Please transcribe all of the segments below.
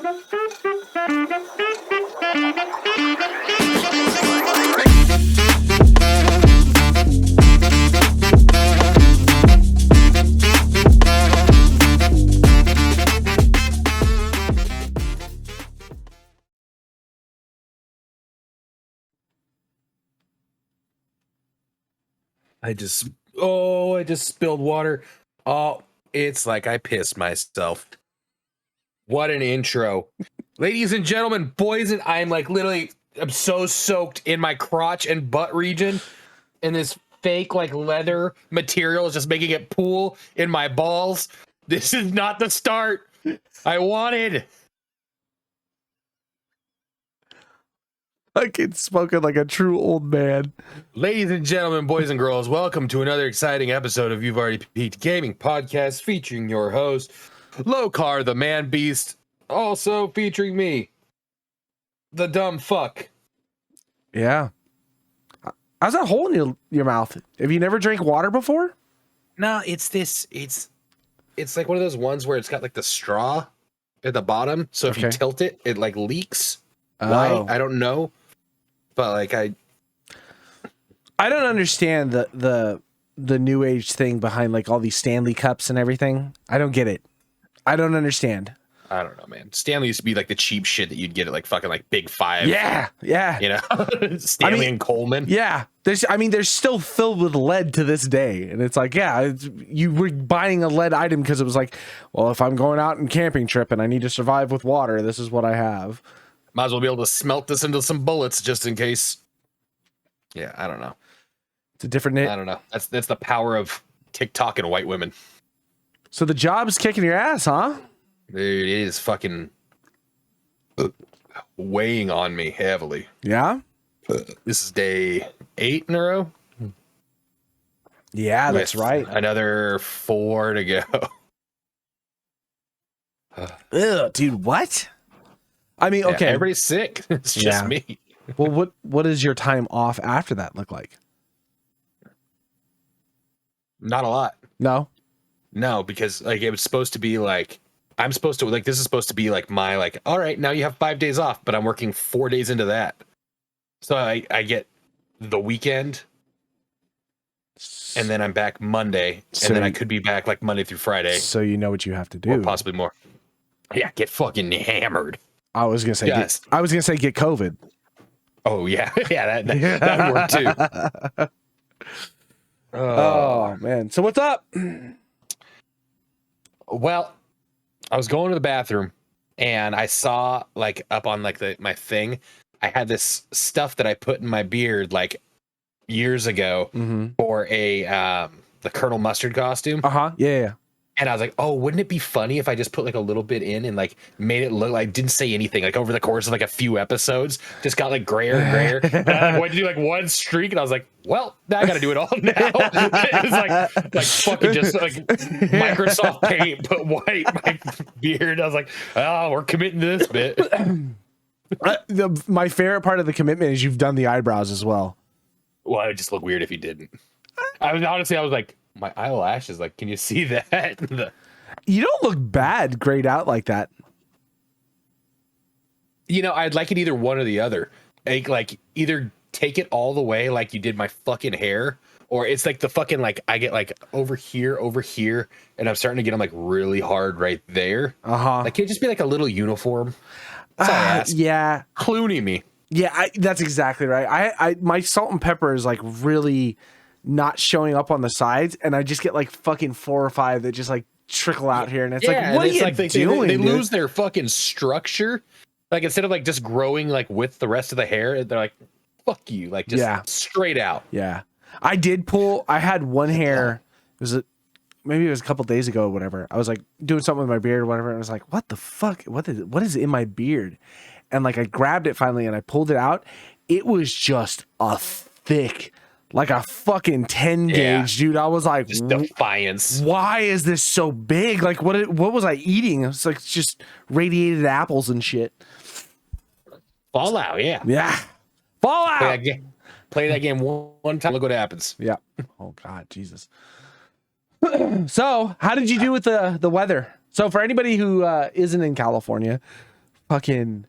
I just spilled water. Oh, it's like I pissed myself. What an intro. Ladies and gentlemen, boys, and I'm like literally, I'm so soaked in my crotch and butt region, and this fake like leather material is just making it pool in my balls. This is not the start I wanted. Like it's spoken like a true old man. Ladies and gentlemen, boys and girls, welcome to another exciting episode of You've Already Peaked Gaming Podcast, featuring your host, Locarthemanbeast, also featuring me, the dumb fuck. Yeah. How's that hole in your mouth? Have you never drank water before? No, it's like one of those ones where it's got like the straw at the bottom, so if you tilt it, it like leaks. Why? I don't know. But like I don't understand the new age thing behind like all these Stanley cups and everything. I don't get it. I don't understand. I don't know, man. Stanley used to be like the cheap shit that you'd get at like fucking like Big Five. Yeah. You know, Stanley and Coleman. Yeah. They're still filled with lead to this day. And it's like, yeah, you were buying a lead item because it was like, well, if I'm going out and camping trip and I need to survive with water, this is what I have. Might as well be able to smelt this into some bullets just in case. Yeah, I don't know. It's a different. I don't know. That's the power of TikTok and white women. So the job's kicking your ass, huh? It is fucking weighing on me heavily. Yeah. This is day 8 in a row. Yeah, that's right. Another 4 to go. Ugh, dude, what? I mean, okay. Everybody's sick. It's just me. Well, what does your time off after that look like? Not a lot. No, because like it was supposed to be like I'm supposed to like this is supposed to be like my like all right, now you have 5 days off, but I'm working 4 days into that. So I get the weekend and then I'm back Monday and then I could be back like Monday through Friday. So you know what you have to do. Or possibly more. Yeah, get fucking hammered. I was gonna say get COVID. Oh yeah, yeah, that would work too. Oh man, so what's up? Well, I was going to the bathroom and I saw like up on like my thing, I had this stuff that I put in my beard like years ago for a the Colonel Mustard costume. Yeah. And I was like, oh, wouldn't it be funny if I just put like a little bit in and like made it look like didn't say anything like over the course of like a few episodes, just got like grayer and grayer. And I went to do like one streak and I was like, well, now I got to do it all now. It was like fucking just like Microsoft Paint, but white my beard. I was like, oh, we're committing to this bit. My favorite part of the commitment is you've done the eyebrows as well. Well, it would just look weird if you didn't. I was like, my eyelashes, like, can you see that? You don't look bad grayed out like that. You know, I'd like it either one or the other. Like either take it all the way like you did my fucking hair, or it's like the fucking like I get like over here, and I'm starting to get them like really hard right there. Like, can it just be like a little uniform? That's all I ask. Yeah. Clooney me. Yeah, that's exactly right. I my salt and pepper is like really not showing up on the sides, and I just get like fucking 4 or 5 that just like trickle out here, and it's like, what are you doing? They lose their fucking structure. Like instead of like just growing like with the rest of the hair, they're like, fuck you, like just straight out. Yeah, I had one hair. Maybe it was a couple days ago or whatever. I was like doing something with my beard or whatever, and I was like, what the fuck? What is in my beard? And like I grabbed it finally and I pulled it out. It was just a thick, like a fucking 10 gauge, dude. I was like, just defiance. Why is this so big? Like, what was I eating? It's like just radiated apples and shit. Fallout, yeah. Fallout. Play that game one time. Look what happens. Yeah. Oh God, Jesus. So, how did you do with the weather? So, for anybody who isn't in California, fucking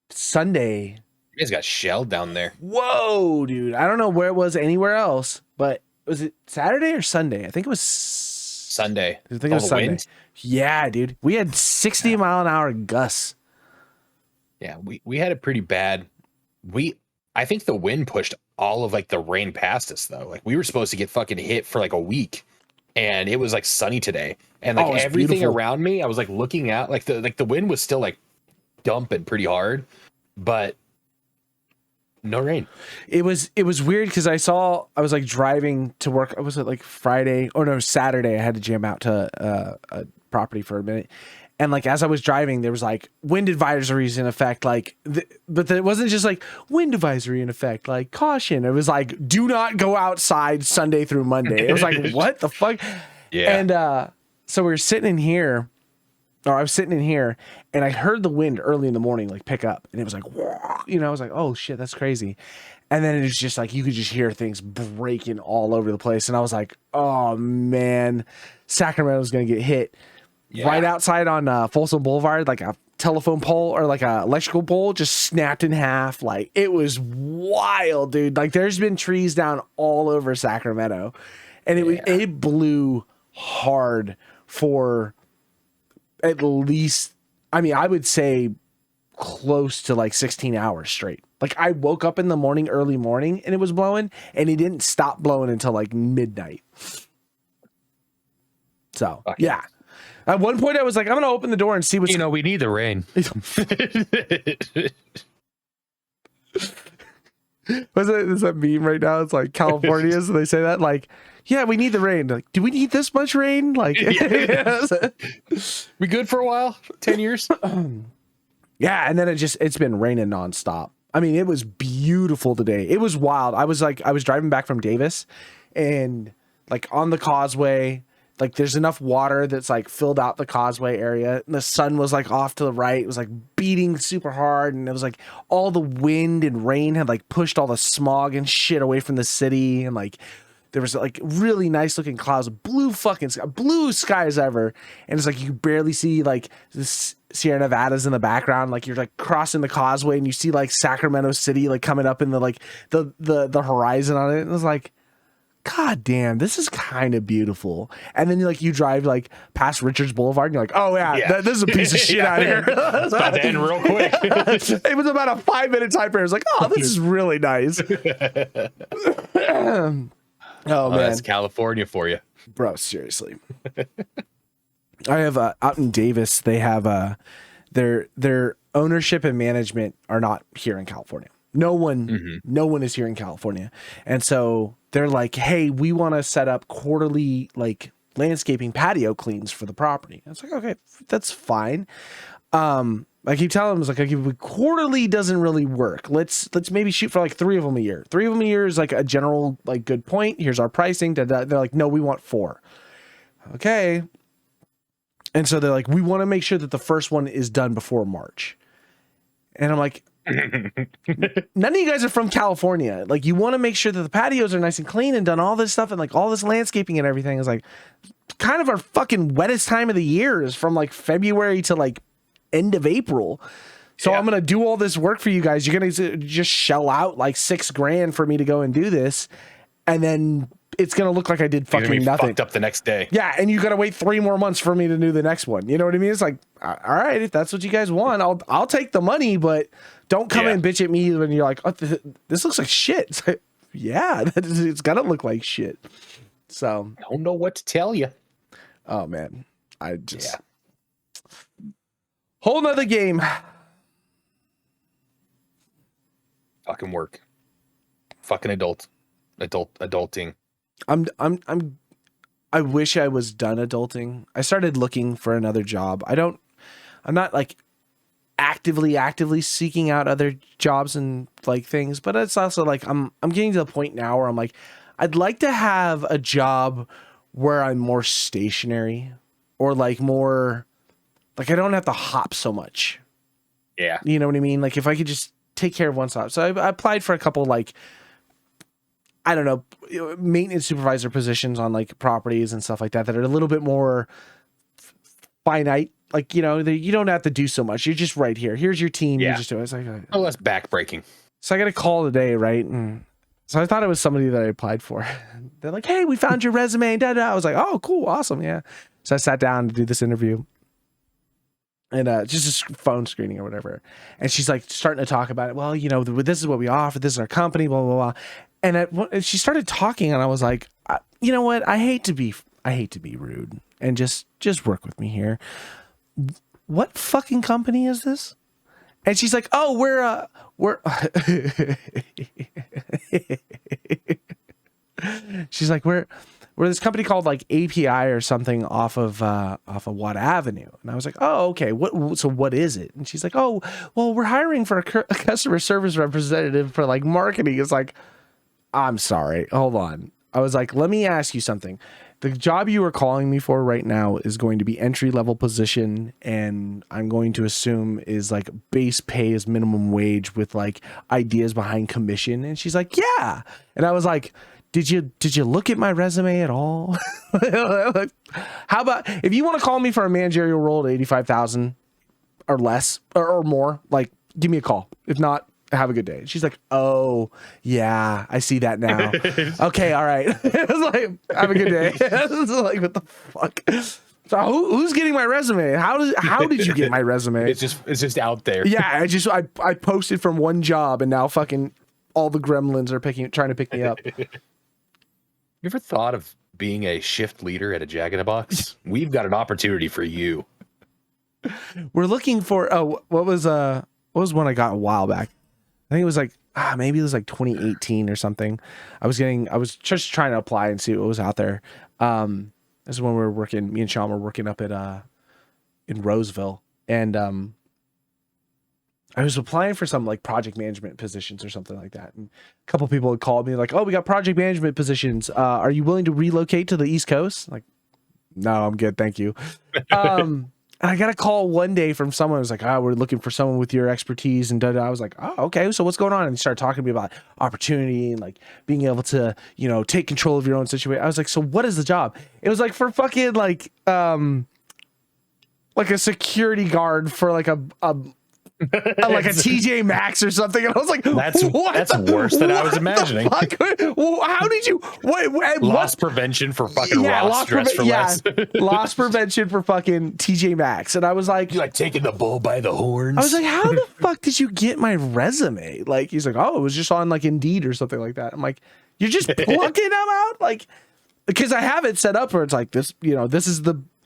Sunday. You guys got shelled down there. Whoa, dude. I don't know where it was anywhere else, but was it Saturday or Sunday? I think it was Sunday. I think it was Sunday. Wind? Yeah, dude. We had 60 mile an hour gusts. Yeah, we had it pretty bad. I think the wind pushed all of like the rain past us though. Like we were supposed to get fucking hit for like a week, and it was like sunny today, and like everything beautiful around me, I was like looking at like the wind was still like dumping pretty hard, but no rain. It was weird because I was like driving to work. Was it like Friday? Oh no, Saturday. I had to jam out to a property for a minute. And like as I was driving, there was like wind advisories in effect, like, but it wasn't just like wind advisory in effect, like caution. It was like do not go outside Sunday through Monday. It was like what the fuck? Yeah. And so we were sitting in here, or I was sitting in here, and I heard the wind early in the morning like pick up, and it was like, you know, I was like, oh shit, that's crazy. And then it was just like you could just hear things breaking all over the place, and I was like, oh man, Sacramento's gonna get hit. Yeah. Right outside on Folsom Boulevard, like a telephone pole or like a electrical pole just snapped in half. Like it was wild, dude. Like there's been trees down all over Sacramento, and it blew hard for at least, I mean, I would say close to like 16 hours straight. Like I woke up in the morning, early morning, and it was blowing, and it didn't stop blowing until like midnight. So yeah. At one point, I was like, I'm going to open the door and see what's... You know, we need the rain. Is that meme right now? It's like California, so they say that, like, yeah, we need the rain. Like, do we need this much rain? Like, we good for a while? 10 years? Yeah, and then it's been raining nonstop. I mean, it was beautiful today. It was wild. I was driving back from Davis, and like on the causeway... Like there's enough water that's like filled out the causeway area. And the sun was like off to the right. It was like beating super hard. And it was like all the wind and rain had like pushed all the smog and shit away from the city. And like there was like really nice looking clouds, blue skies ever. And it's like you barely see like this Sierra Nevadas in the background. Like you're like crossing the causeway and you see like Sacramento City like coming up in the like the horizon on it. And it was like, God damn, this is kind of beautiful. And then you drive like past Richards Boulevard and you're like, oh yeah. This is a piece of shit out here. It's about to end real quick. It was about a 5-minute time frame. I was like, oh, this is really nice. Oh man, that's California for you, bro. Seriously. I have out in Davis, they have their ownership and management are not here in California. No one is here in California. And so they're like, hey, we want to set up quarterly like landscaping patio cleans for the property. It's like, okay, that's fine. I keep telling them, it's like, okay, quarterly doesn't really work. Let's maybe shoot for like 3 of them a year. 3 of them a year is like a general, like good point. Here's our pricing. They're like, no, we want 4. Okay. And so they're like, we want to make sure that the first one is done before March. And I'm like, none of you guys are from California. Like you want to make sure that the patios are nice and clean and done all this stuff and like all this landscaping and everything is like kind of our fucking wettest time of the year is from like February to like end of April. So I'm going to do all this work for you guys. You're going to just shell out like $6,000 for me to go and do this. And then it's going to look like I did fucking nothing. Fucked up the next day. Yeah. And you got to wait 3 more months for me to do the next one. You know what I mean? It's like, all right, if that's what you guys want, I'll take the money, but don't come and bitch at me when you're like, oh, this looks like shit. It's like, yeah, it's got to look like shit. So I don't know what to tell you. Oh man. I just whole nother game. Fucking work. Fucking adulting. I wish I was done adulting. I started looking for another job. I'm not like actively seeking out other jobs and like things, but it's also like I'm getting to the point now where I'm like, I'd like to have a job where I'm more stationary or like more like I don't have to hop so much. Yeah. You know what I mean? Like if I could just take care of one stop. So I applied for a couple like, I don't know, maintenance supervisor positions on like properties and stuff like that are a little bit more finite like, you know, you don't have to do so much. You're just right here. Here's your team. Yeah. You just do it. It's like, Oh, less backbreaking. so I got a call today, right? And so I thought it was somebody that I applied for. They're like, hey, we found your resume. Da, da. I was like, oh, cool. Awesome. Yeah. So I sat down to do this interview. And just a phone screening or whatever. And she's like starting to talk about it. Well, you know, this is what we offer. This is our company, blah, blah, blah. And she started talking and I was like, you know what? I hate to be rude and just work with me here. What fucking company is this? And she's like, oh, we're she's like, we're this company called like API or something off of Watt Avenue. And I was like, oh, okay. So what is it? And she's like, oh, well, we're hiring for a customer service representative for like marketing. It's like, I'm sorry. Hold on. I was like, let me ask you something. The job you are calling me for right now is going to be entry-level position, and I'm going to assume is like base pay is minimum wage with like ideas behind commission. And she's like, yeah. And I was like, did you look at my resume at all? How about if you want to call me for a managerial role at 85,000 or less or more, like give me a call. If not, have a good day. She's like, oh yeah, I see that now. Okay, all right. I was like, have a good day. I was like, what the fuck? So who's getting my resume? How did you get my resume? It's just out there. Yeah, I posted from one job and now fucking all the gremlins are trying to pick me up. You ever thought of being a shift leader at a Jack in the Box? We've got an opportunity for you. We're looking for what was one I got a while back? I think it was like maybe it was like 2018 or something. I was just trying to apply and see what was out there. This is when we were working, me and Sean were working up at in Roseville, and I was applying for some like project management positions or something like that. And a couple people had called me like, oh, we got project management positions. Are you willing to relocate to the East Coast? Like, no, I'm good. Thank you. And I got a call one day from someone who was like, we're looking for someone with your expertise. And I was like, oh, okay. So what's going on? And he started talking to me about opportunity and like being able to, you know, take control of your own situation. I was like, so what is the job? It was like for fucking like a security guard for like a TJ Maxx or something, and I was like, that's worse than I was imagining. How did you loss prevention for fucking Ross dress for less? Loss prevention for fucking TJ Maxx. And I was like, you like taking the bull by the horns. I was like, how the fuck did you get my resume? Like, he's like, oh, it was just on like Indeed or something like that. I'm like, you're just plucking them out, like, because I have it set up where it's like this, you know, this is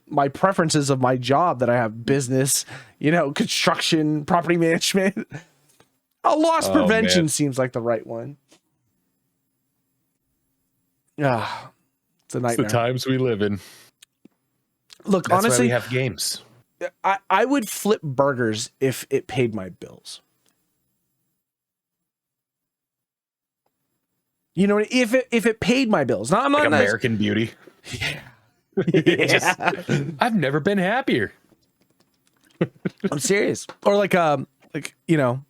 my preferences of my job that I have: business, you know, construction, property management. Loss prevention seems like the right one. Ah, it's a nightmare. It's the times we live in. Look, that's honestly, why we have games. I would flip burgers if it paid my bills. You know, if it paid my bills. Now, I'm not like American Beauty. Yeah. I've never been happier. I'm serious. Or like you know,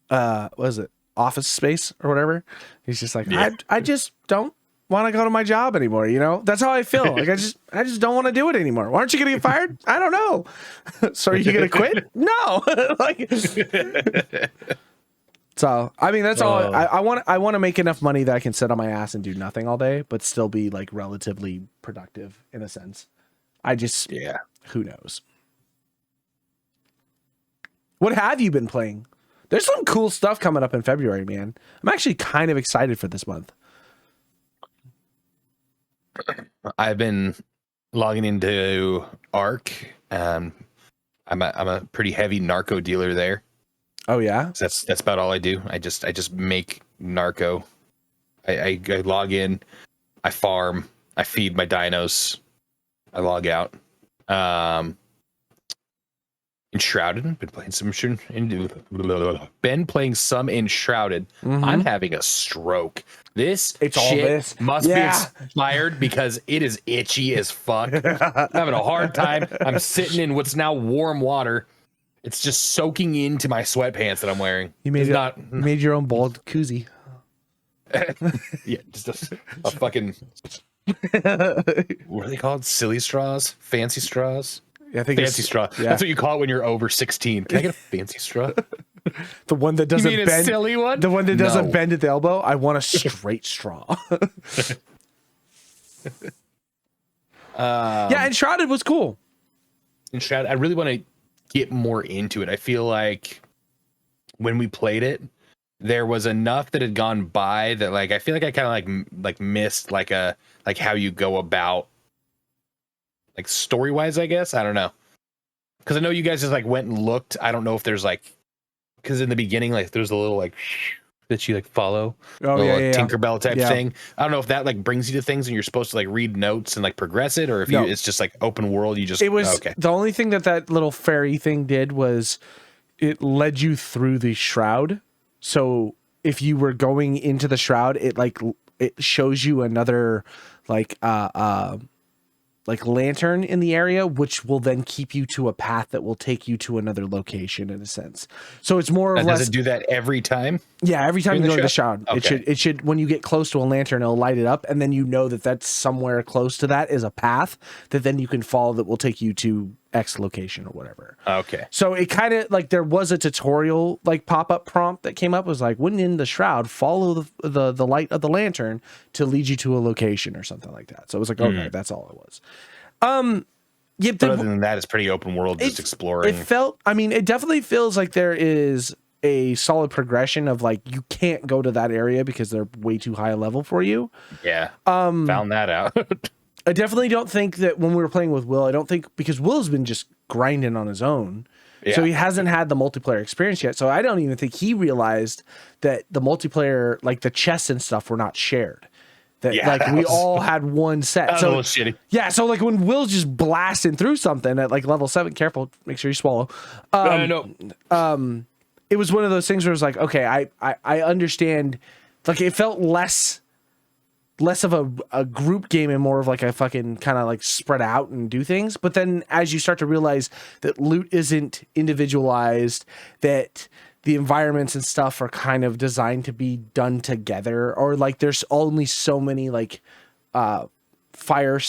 what is it? Office Space or whatever. He's just like, yeah. I just don't want to go to my job anymore. You know, that's how I feel. Like I just don't want to do it anymore. Why aren't you gonna get fired? I don't know. So are you gonna quit? No. Like. So I mean, that's all. I want to make enough money that I can sit on my ass and do nothing all day, but still be like relatively productive in a sense. Who knows? What have you been playing? There's some cool stuff coming up in February, man. I'm actually kind of excited for this month. I've been logging into Arc. I'm a pretty heavy narco dealer there. Oh yeah, so that's about all I do. I just make narco. I log in, I farm, I feed my dinos, I log out. Enshrouded. Been playing some Enshrouded. Mm-hmm. I'm having a stroke. This shit must be expired because it is itchy as fuck. I'm having a hard time. I'm sitting in what's now warm water. It's just soaking into my sweatpants that I'm wearing. You made made your own bald koozie. Yeah, just a fucking what are they called? Silly straws? Fancy straws? Yeah, I think Fancy straw. Yeah. That's what you call it when you're over 16. Can I get a fancy straw? The one that doesn't You mean bend. a silly one? The one that doesn't No. bend at the elbow. I want a straight straw. Yeah, and Shrouded was cool. And Shroud, I really want to get more into it. I feel like when we played it, there was enough that had gone by that like I feel like I kind of like missed like how you go about like story wise. I guess I don't know, because I know you guys just like went and looked. I don't know if there's like, because in the beginning like there's a little like that you like follow, Oh yeah, yeah, Tinkerbell type yeah. thing. I don't know if that like brings you to things and you're supposed to like read notes and like progress it, or if No. it's just like open world. You just It was okay. the only thing that little fairy thing did was it led you through the shroud. So if you were going into the shroud, it shows you another like lantern in the area, which will then keep you to a path that will take you to another location in a sense. So it's more or less. Does it do that every time? Yeah, every time you go to the shroud, Okay. it should when you get close to a lantern, it'll light it up, and then you know that that's somewhere close to that is a path that then you can follow that will take you to X location or whatever. Okay. So it kind of like there was a tutorial like pop-up prompt that came up. It was like, when in the shroud, follow the light of the lantern to lead you to a location or something like that. So it was like, okay, that's all it was. Yeah, But other than that, it's pretty open world, just exploring. It definitely feels like there is a solid progression of like, you can't go to that area because they're way too high a level for you. Yeah. Found that out. I definitely don't think that when we were playing with Will, because Will's been just grinding on his own. Yeah. So he hasn't had the multiplayer experience yet. So I don't even think he realized that the multiplayer, like the chests and stuff, were not shared. That we all had one set. That was a little shitty. Yeah, so like when Will's just blasting through something at like level 7, careful, make sure you swallow. No. It was one of those things where it was like, okay, I understand. Like it felt less of a group game and more of like a fucking kind of like spread out and do things. But then as you start to realize that loot isn't individualized, that the environments and stuff are kind of designed to be done together, or like there's only so many like bonfire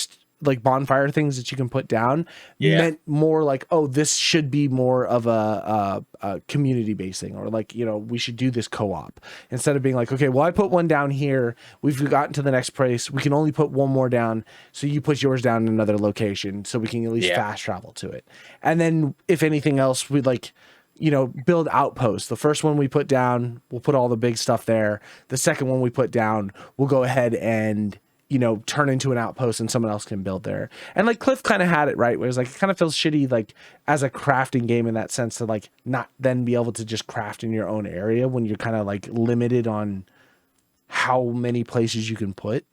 things that you can put down, meant more like, oh, this should be more of a community based thing, or like, you know, we should do this co-op instead of being like, okay, well, I put one down here, we've gotten to the next place, we can only put one more down, so you put yours down in another location so we can at least fast travel to it. And then if anything else, we'd like, you know, build outposts. The first one we put down, we'll put all the big stuff there. The second one we put down, we'll go ahead and, you know, turn into an outpost and someone else can build there. And like Cliff kind of had it right, where it's like, it kind of feels shitty, like as a crafting game in that sense, to like not then be able to just craft in your own area when you're kind of like limited on how many places you can put.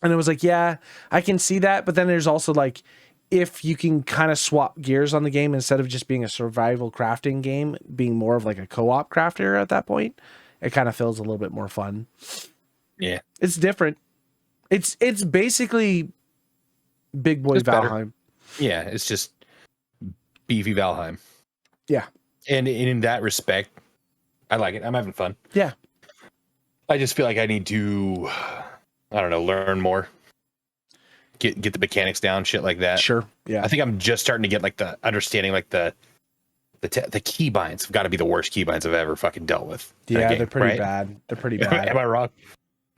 And it was like, yeah, I can see that. But then there's also like, if you can kind of swap gears on the game, instead of just being a survival crafting game, being more of like a co-op crafter at that point, it kind of feels a little bit more fun. Yeah. It's different. It's basically Big Boy Valheim. Yeah, it's just beefy Valheim. Yeah. And in that respect, I like it. I'm having fun. Yeah. I just feel like I need to, I don't know, learn more. Get the mechanics down, shit like that. Sure. Yeah. I think I'm just starting to get like the understanding, like the keybinds have got to be the worst keybinds I've ever fucking dealt with. Yeah, they're pretty bad. They're pretty bad. Am I wrong?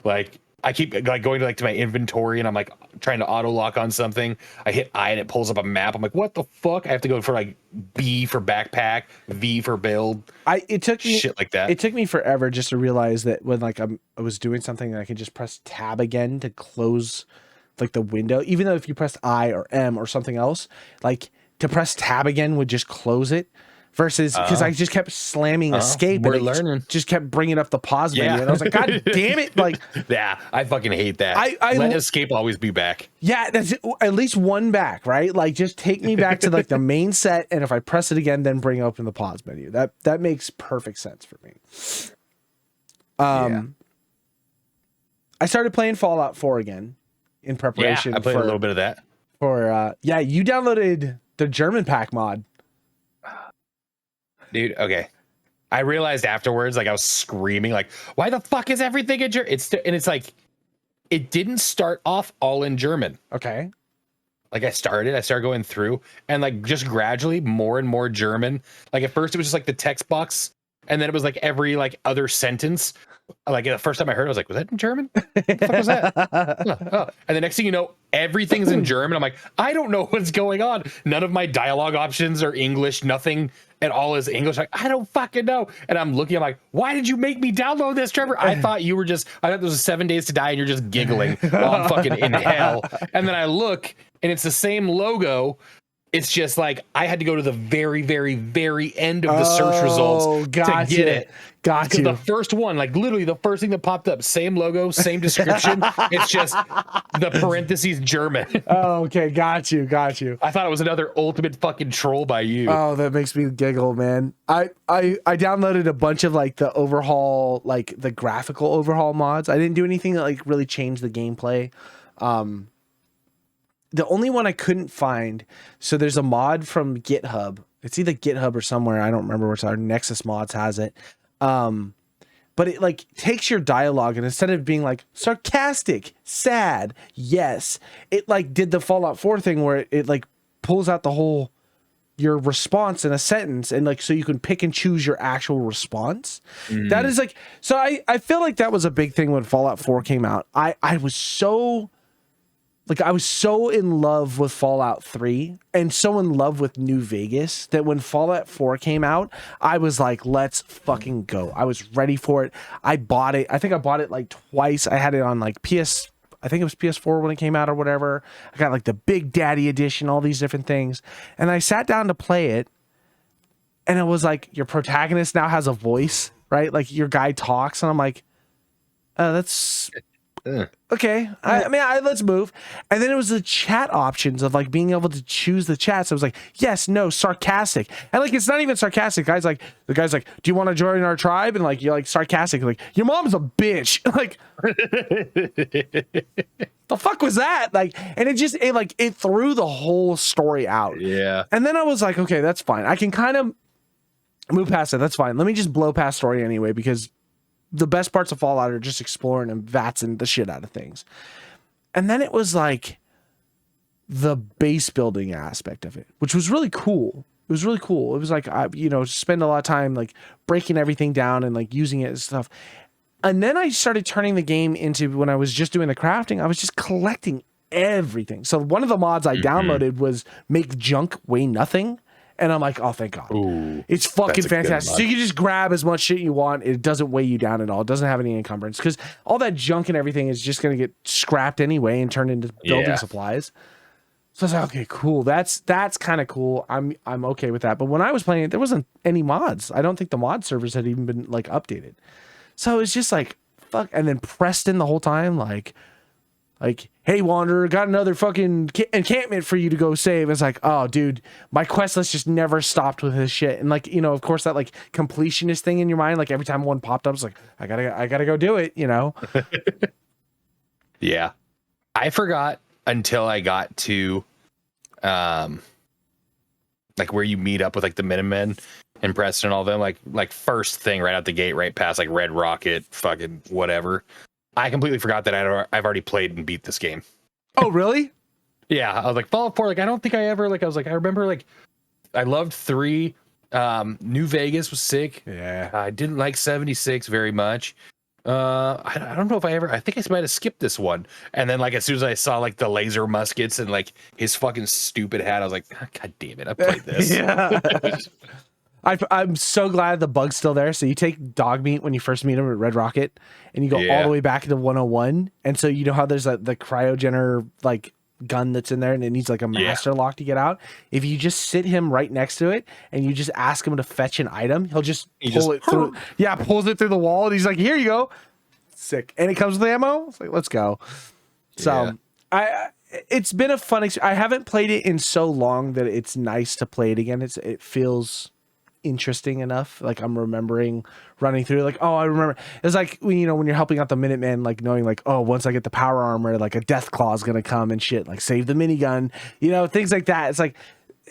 Like I keep like going to my inventory and I'm like trying to auto lock on something. I hit I and it pulls up a map. I'm like, what the fuck? I have to go for like B for backpack, V for build. It took me shit like that. It took me forever just to realize that when like I was doing something and I could just press tab again to close like the window, even though if you pressed I or M or something else, like to press tab again would just close it. Versus because I just kept slamming escape and it just kept bringing up the pause menu, and I was like, God damn it! Like, yeah, I fucking hate that. I let escape always be back. Yeah, that's at least one back, right? Like, just take me back to like the main set, and if I press it again, then bring open the pause menu. That makes perfect sense for me. I started playing Fallout 4 again in preparation. Yeah, I played a little bit of that. You downloaded the German pack mod. Dude, okay. I realized afterwards, like I was screaming, like, why the fuck is everything in German? It's like, it didn't start off all in German. Okay. like I started going through, and like just gradually more and more German. Like at first it was just like the text box, and then it was like every like other sentence. Like the first time I heard it, I was like, was that in German? What the fuck was that? Oh. And the next thing you know, everything's in German. I'm like, I don't know what's going on. None of my dialogue options are English. Nothing at all is English. Like, I don't fucking know. And I'm looking, I'm like, why did you make me download this, Trevor? I thought there was 7 days to die and you're just giggling while I'm fucking in hell. And then I look and it's the same logo. It's just like I had to go to the very, very, very end of the search results to get it. Got you. The first one, like literally the first thing that popped up, same logo, same description. It's just the parentheses German. Oh, okay. Got you. I thought it was another ultimate fucking troll by you. Oh, that makes me giggle, man. I downloaded a bunch of like the overhaul, like the graphical overhaul mods. I didn't do anything that like really changed the gameplay. The only one I couldn't find, so there's a mod from GitHub. It's either GitHub or somewhere. I don't remember which. Our Nexus Mods has it. But it like takes your dialogue and instead of being like sarcastic, sad, yes, it like did the Fallout 4 thing where it like pulls out the whole your response in a sentence and like so you can pick and choose your actual response. That is like so I feel like that was a big thing when Fallout 4 came out. I was so in love with Fallout 3 and so in love with New Vegas that when Fallout 4 came out, I was like, let's fucking go. I was ready for it. I bought it. I think I bought it like twice. I had it on like I think it was PS4 when it came out or whatever. I got like the Big Daddy edition, all these different things. And I sat down to play it and it was like, your protagonist now has a voice, right? Like your guy talks and I'm like, oh, that's... Okay, let's move. And then it was the chat options of like being able to choose the chat. So it was like, yes, no, sarcastic. And like, it's not even sarcastic. The guy's like, do you want to join our tribe? And like, you're like sarcastic. Like, your mom's a bitch. Like, the fuck was that? Like, and it threw the whole story out. Yeah. And then I was like, okay, that's fine. I can kind of move past it. That's fine. Let me just blow past story anyway, because the best parts of Fallout are just exploring and vatsing the shit out of things. And then it was like the base building aspect of it, which was really cool. It was really cool. It was like, spend a lot of time like breaking everything down and like using it and stuff. And then I started turning the game into, when I was just doing the crafting, I was just collecting everything. So one of the mods I downloaded was make junk weigh nothing. And I'm like, oh, thank God. Ooh, it's fucking fantastic. So you can just grab as much shit you want. It doesn't weigh you down at all. It doesn't have any encumbrance because all that junk and everything is just going to get scrapped anyway and turned into building supplies. So I was like, okay, cool. That's kind of cool. I'm okay with that. But when I was playing it, there wasn't any mods. I don't think the mod servers had even been like updated. So it's just like, fuck. And then Preston the whole time, like, hey, Wanderer, got another fucking encampment for you to go save. It's like, oh, dude, my quest list just never stopped with this shit. And like, of course, that like completionist thing in your mind, like every time one popped up, it's like, I gotta go do it, Yeah, I forgot until I got to, like where you meet up with like the Minutemen and Preston and all them, like first thing right out the gate, right past like Red Rocket, fucking whatever. I completely forgot that I've already played and beat this game. Oh, really? Yeah, I was like Fallout 4. Like, I don't think I ever I remember like I loved 3. New Vegas was sick. Yeah, I didn't like 76 very much. I don't know if I think I might have skipped this one. And then like as soon as I saw like the laser muskets and like his fucking stupid hat, I was like, God damn it, I played this. Yeah. I'm so glad the bug's still there. So you take dog meat when you first meet him at Red Rocket and you go all the way back into 101. And so you know how there's the cryogener like gun that's in there and it needs like a master lock to get out. If you just sit him right next to it and you just ask him to fetch an item, he'll just pull it through. Yeah, pulls it through the wall and he's like, here you go. Sick. And it comes with ammo. It's like, let's go. So it's been a fun experience. I haven't played it in so long that it's nice to play it again. It feels interesting enough. Like I'm remembering running through like, oh, I remember it's like when you're helping out the Minutemen, like knowing like, oh, once I get the power armor, like a death claw is gonna come and shit, like save the minigun, things like that. It's like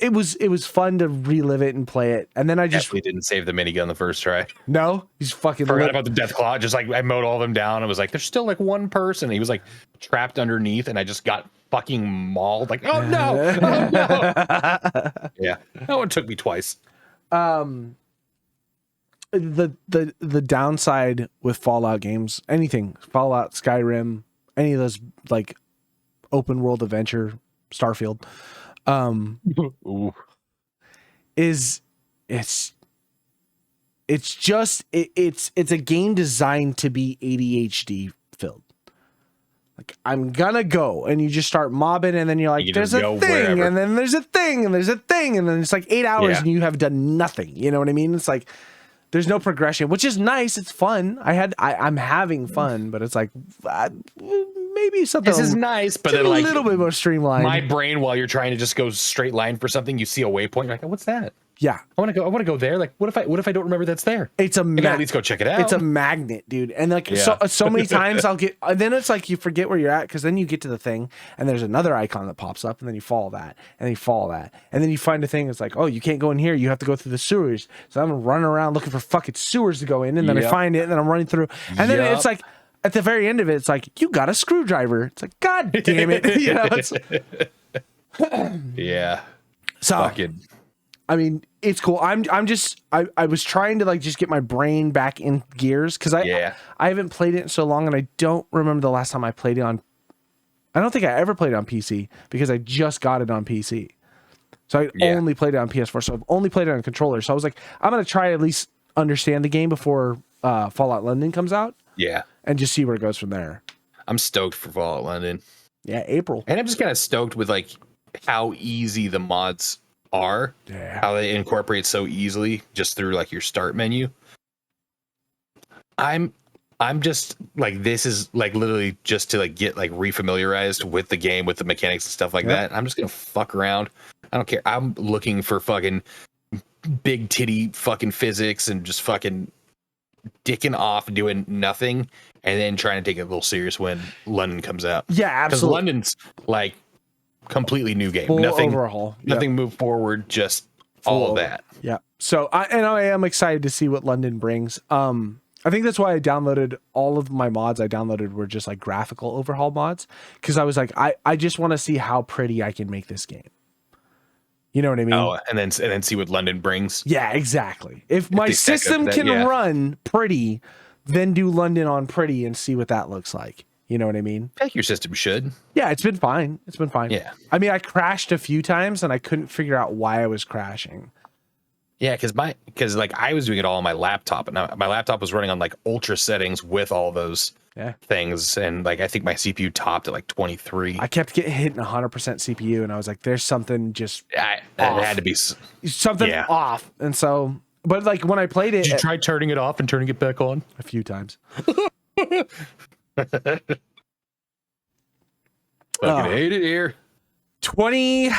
it was fun to relive it and play it. And then I just definitely didn't save the minigun the first try. no, he's fucking Forgot about the death claw. Just like I mowed all of them down. I was like, there's still like one person. He was like trapped underneath, and I just got fucking mauled. Like, oh no, oh no. Yeah, that one took me twice. The downside with Fallout games, anything Fallout, Skyrim, any of those like open world adventure, Starfield, is it's a game designed to be ADHD filled. Like, I'm gonna go, and you just start mobbing, and then you're like, there's a thing, wherever. And then there's a thing, and there's a thing, and then it's like 8 hours, and you have done nothing. You know what I mean? It's like there's no progression, which is nice. It's fun. I'm having fun, but it's like maybe something. This is nice, but then a like little bit more streamlined. My brain, while you're trying to just go straight line for something, you see a waypoint. You're like, oh, what's that? Yeah, I want to go there. Like, what if I don't remember that's there? It's a at least go check it out. It's a magnet, dude. And like so many times I'll get, and then it's like you forget where you're at, because then you get to the thing and there's another icon that pops up, and then you follow that, and then you follow that, and then you find a thing. It's like, oh, you can't go in here. You have to go through the sewers. So I'm running around looking for fucking sewers to go in, and then I find it, and then I'm running through, and then it's like at the very end of it, it's like, you got a screwdriver. It's like, God damn it, you know. It's, yeah. So. Fucking. I mean, it's cool. I was trying to like just get my brain back in gears, because I haven't played it in so long, and I don't remember the last time I played it on. I don't think I ever played it on PC, because I just got it on PC. So I only played it on PS4. So I've only played it on controller. So I was like, I'm gonna try to at least understand the game before Fallout London comes out. Yeah, and just see where it goes from there. I'm stoked for Fallout London. Yeah, April. And I'm just kind of stoked with like how easy the mods are, how they incorporate so easily just through like your start menu. I'm just like, this is like literally just to like get like refamiliarized with the game, with the mechanics and stuff like that. I'm just gonna fuck around. I don't care. I'm looking for fucking big titty fucking physics and just fucking dicking off doing nothing, and then trying to take it a little serious when London comes out. Yeah, absolutely. Because London's like completely new game. Full nothing overhaul. Nothing moved forward, just all of that. Yeah. So I am excited to see what London brings. I think that's why I downloaded all of my mods. I downloaded were just like graphical overhaul mods, because I was like, I just want to see how pretty I can make this game. You know what I mean? Oh, and then see what London brings. Yeah, exactly. If my system can run pretty, then do London on pretty and see what that looks like. You know what I mean? I think your system should. Yeah, it's been fine. It's been fine. Yeah. I mean, I crashed a few times and I couldn't figure out why I was crashing. Yeah, because like I was doing it all on my laptop, and my laptop was running on like ultra settings with all those things, and like I think my CPU topped at like 23. I kept getting hit in 100% CPU, and I was like, "There's something just it had to be something off." And so, but like when I played it, did you try turning it off and turning it back on? A few times. Fucking hate it here. 20th.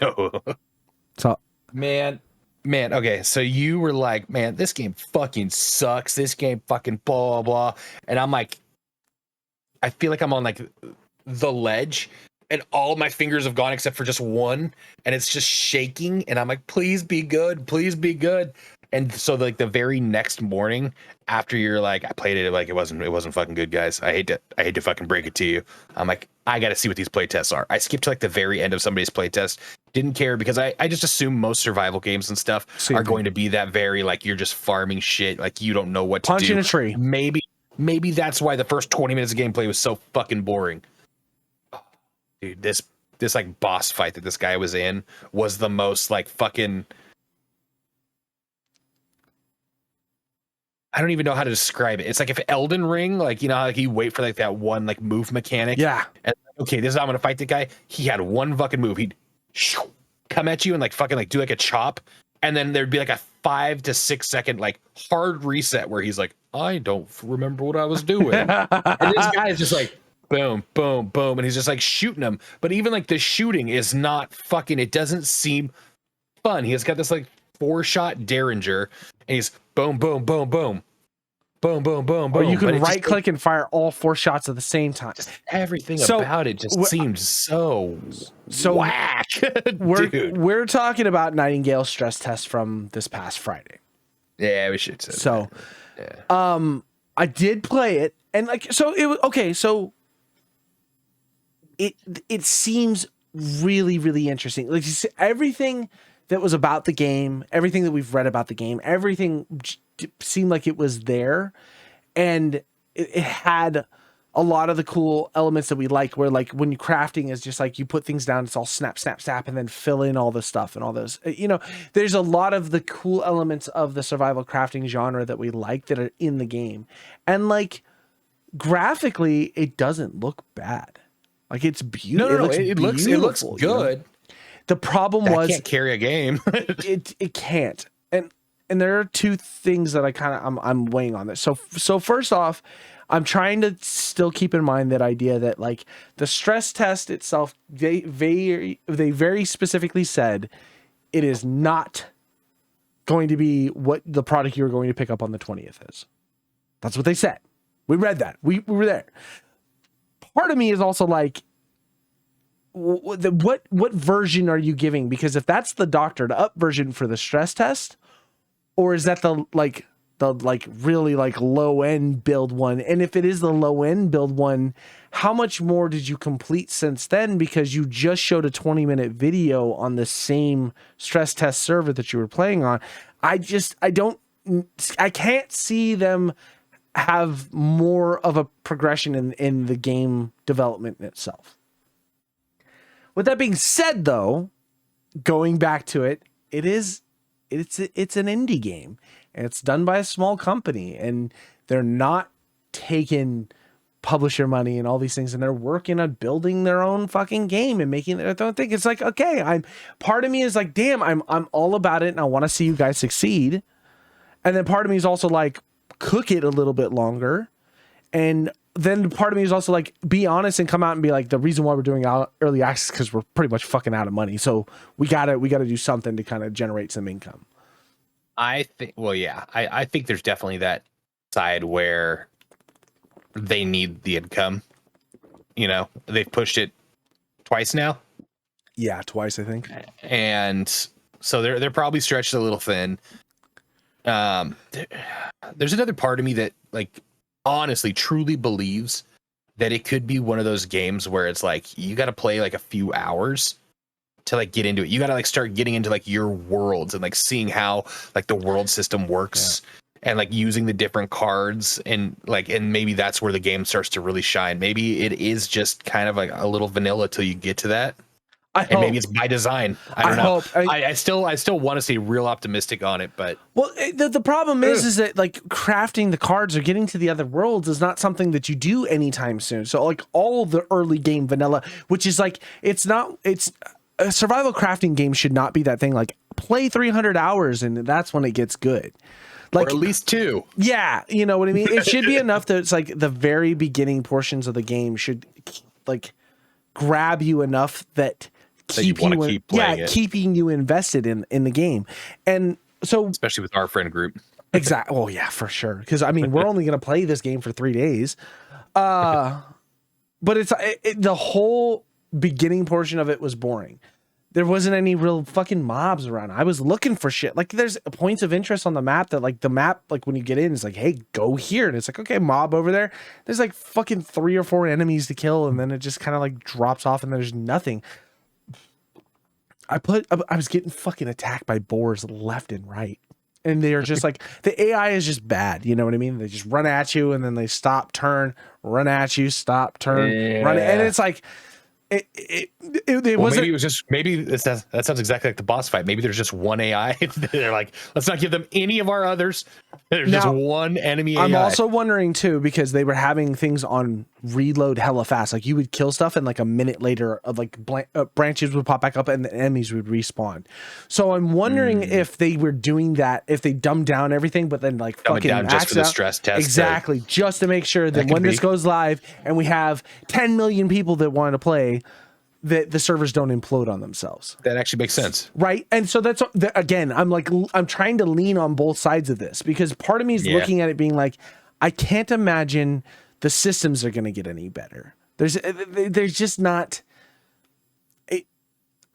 No. So man. Okay. So you were like, man, this game fucking sucks. This game fucking blah, blah. And I'm like, I feel like I'm on like the ledge, and all my fingers have gone except for just one, and it's just shaking. And I'm like, please be good. Please be good. And so like the very next morning after you're like, I played it, like it wasn't fucking good, guys. I hate to fucking break it to you. I'm like, I got to see what these playtests are. I skipped to like the very end of somebody's playtest. Didn't care, because I just assume most survival games and stuff are going to be that very like, you're just farming shit. Like you don't know what to do. Punch in a tree. Maybe that's why the first 20 minutes of gameplay was so fucking boring. Dude, this like boss fight that this guy was in was the most like fucking, I don't even know how to describe it. It's like if Elden Ring, like, you know, like you wait for like that one like move mechanic. Yeah. And okay, this is how I'm gonna fight the guy. He had one fucking move. He'd come at you and like fucking like do like a chop, and then there'd be like a 5 to 6 second like hard reset where he's like, I don't remember what I was doing. And this guy is just like boom, boom, boom, and he's just like shooting him. But even like the shooting is not fucking. It doesn't seem fun. He has got this like 4-shot Derringer, and he's boom, boom, boom, boom, boom, boom, boom, boom. Or you but can it right click and fire all 4 shots at the same time. just everything So, about it just seems so whack. Dude. We're talking about Nightingale stress test from this past Friday. Yeah, we should say So, that. Yeah. I did play it, and like, so it was okay. So it seems really, really interesting. Like, you see, everything that was about the game, everything that we've read about the game, everything seemed like it was there, and it had a lot of the cool elements that we like, where like when you're crafting is just like you put things down, it's all snap, snap, snap, and then fill in all the stuff and all those. You know, there's a lot of the cool elements of the survival crafting genre that we like that are in the game. And like graphically, it doesn't look bad. Like it's beautiful. No, it looks good. You know? The problem was can't carry a game. it can't. And there are 2 things that I'm weighing on this. So first off, I'm trying to still keep in mind that idea that like the stress test itself, they very specifically said it is not going to be what the product you're going to pick up on the 20th is. That's what they said. We read that. We were there. Part of me is also like, what version are you giving? Because if that's the doctored up version for the stress test, or is that the really like low end build one? And if it is the low end build one, how much more did you complete since then? Because you just showed a 20-minute video on the same stress test server that you were playing on. I can't see them have more of a progression in the game development in itself. With that being said, though, going back to it, it's an indie game, and it's done by a small company, and they're not taking publisher money and all these things, and they're working on building their own fucking game and making their own thing. It's like, okay, part of me is like, damn, I'm all about it, and I want to see you guys succeed. And then part of me is also like, cook it a little bit longer. And then part of me is also like, be honest and come out and be like, the reason why we're doing early access because we're pretty much fucking out of money. So we gotta do something to kind of generate some income. I think there's definitely that side where they need the income. You know, they've pushed it twice now. Yeah, twice, I think. And so they're probably stretched a little thin. There's another part of me that like honestly truly believes that it could be one of those games where it's like you got to play like a few hours to like get into it. You got to like start getting into like your worlds and like seeing how like the world system works, and like using the different cards, and maybe that's where the game starts to really shine. Maybe it is just kind of like a little vanilla till you get to that. Maybe it's by design. I don't know. I still want to stay real optimistic on it, but the problem is that like crafting the cards or getting to the other worlds is not something that you do anytime soon. So like all the early game vanilla, which is like it's a survival crafting game should not be that thing. Like play 300 hours and that's when it gets good. Like, or at least 2. Yeah, you know what I mean? It should be enough that it's like the very beginning portions of the game should like grab you enough that keeping you invested in the game. And so especially with our friend group. Exactly. Oh yeah, for sure. Because I mean, we're only going to play this game for 3 days. But it's the whole beginning portion of it was boring. There wasn't any real fucking mobs around. I was looking for shit. Like there's points of interest on the map that like the map, like when you get in, it's like, hey, go here. And it's like, okay, mob over there. There's like fucking 3 or 4 enemies to kill. And then it just kind of like drops off and there's nothing. I was getting fucking attacked by boars left and right. And they're just like, the AI is just bad. You know what I mean? They just run at you and then they stop, turn, run at you, stop, turn, run. And it's like, it wasn't. Maybe that sounds exactly like the boss fight. Maybe there's just one AI. They're like, let's not give them any of our others. There's just one enemy AI. I'm also wondering too, because they were having things on reload hella fast. Like you would kill stuff and like a minute later, like branches would pop back up and the enemies would respawn. So I'm wondering if they were doing that, if they dumbed down everything, but then like dumb fucking down just for the stress test. Exactly, just to make sure that when this goes live and we have 10 million people that want to play, that the servers don't implode on themselves. That actually makes sense. Right. And so that's, again, I'm trying to lean on both sides of this because part of me is looking at it being like, I can't imagine the systems are going to get any better. There's just not.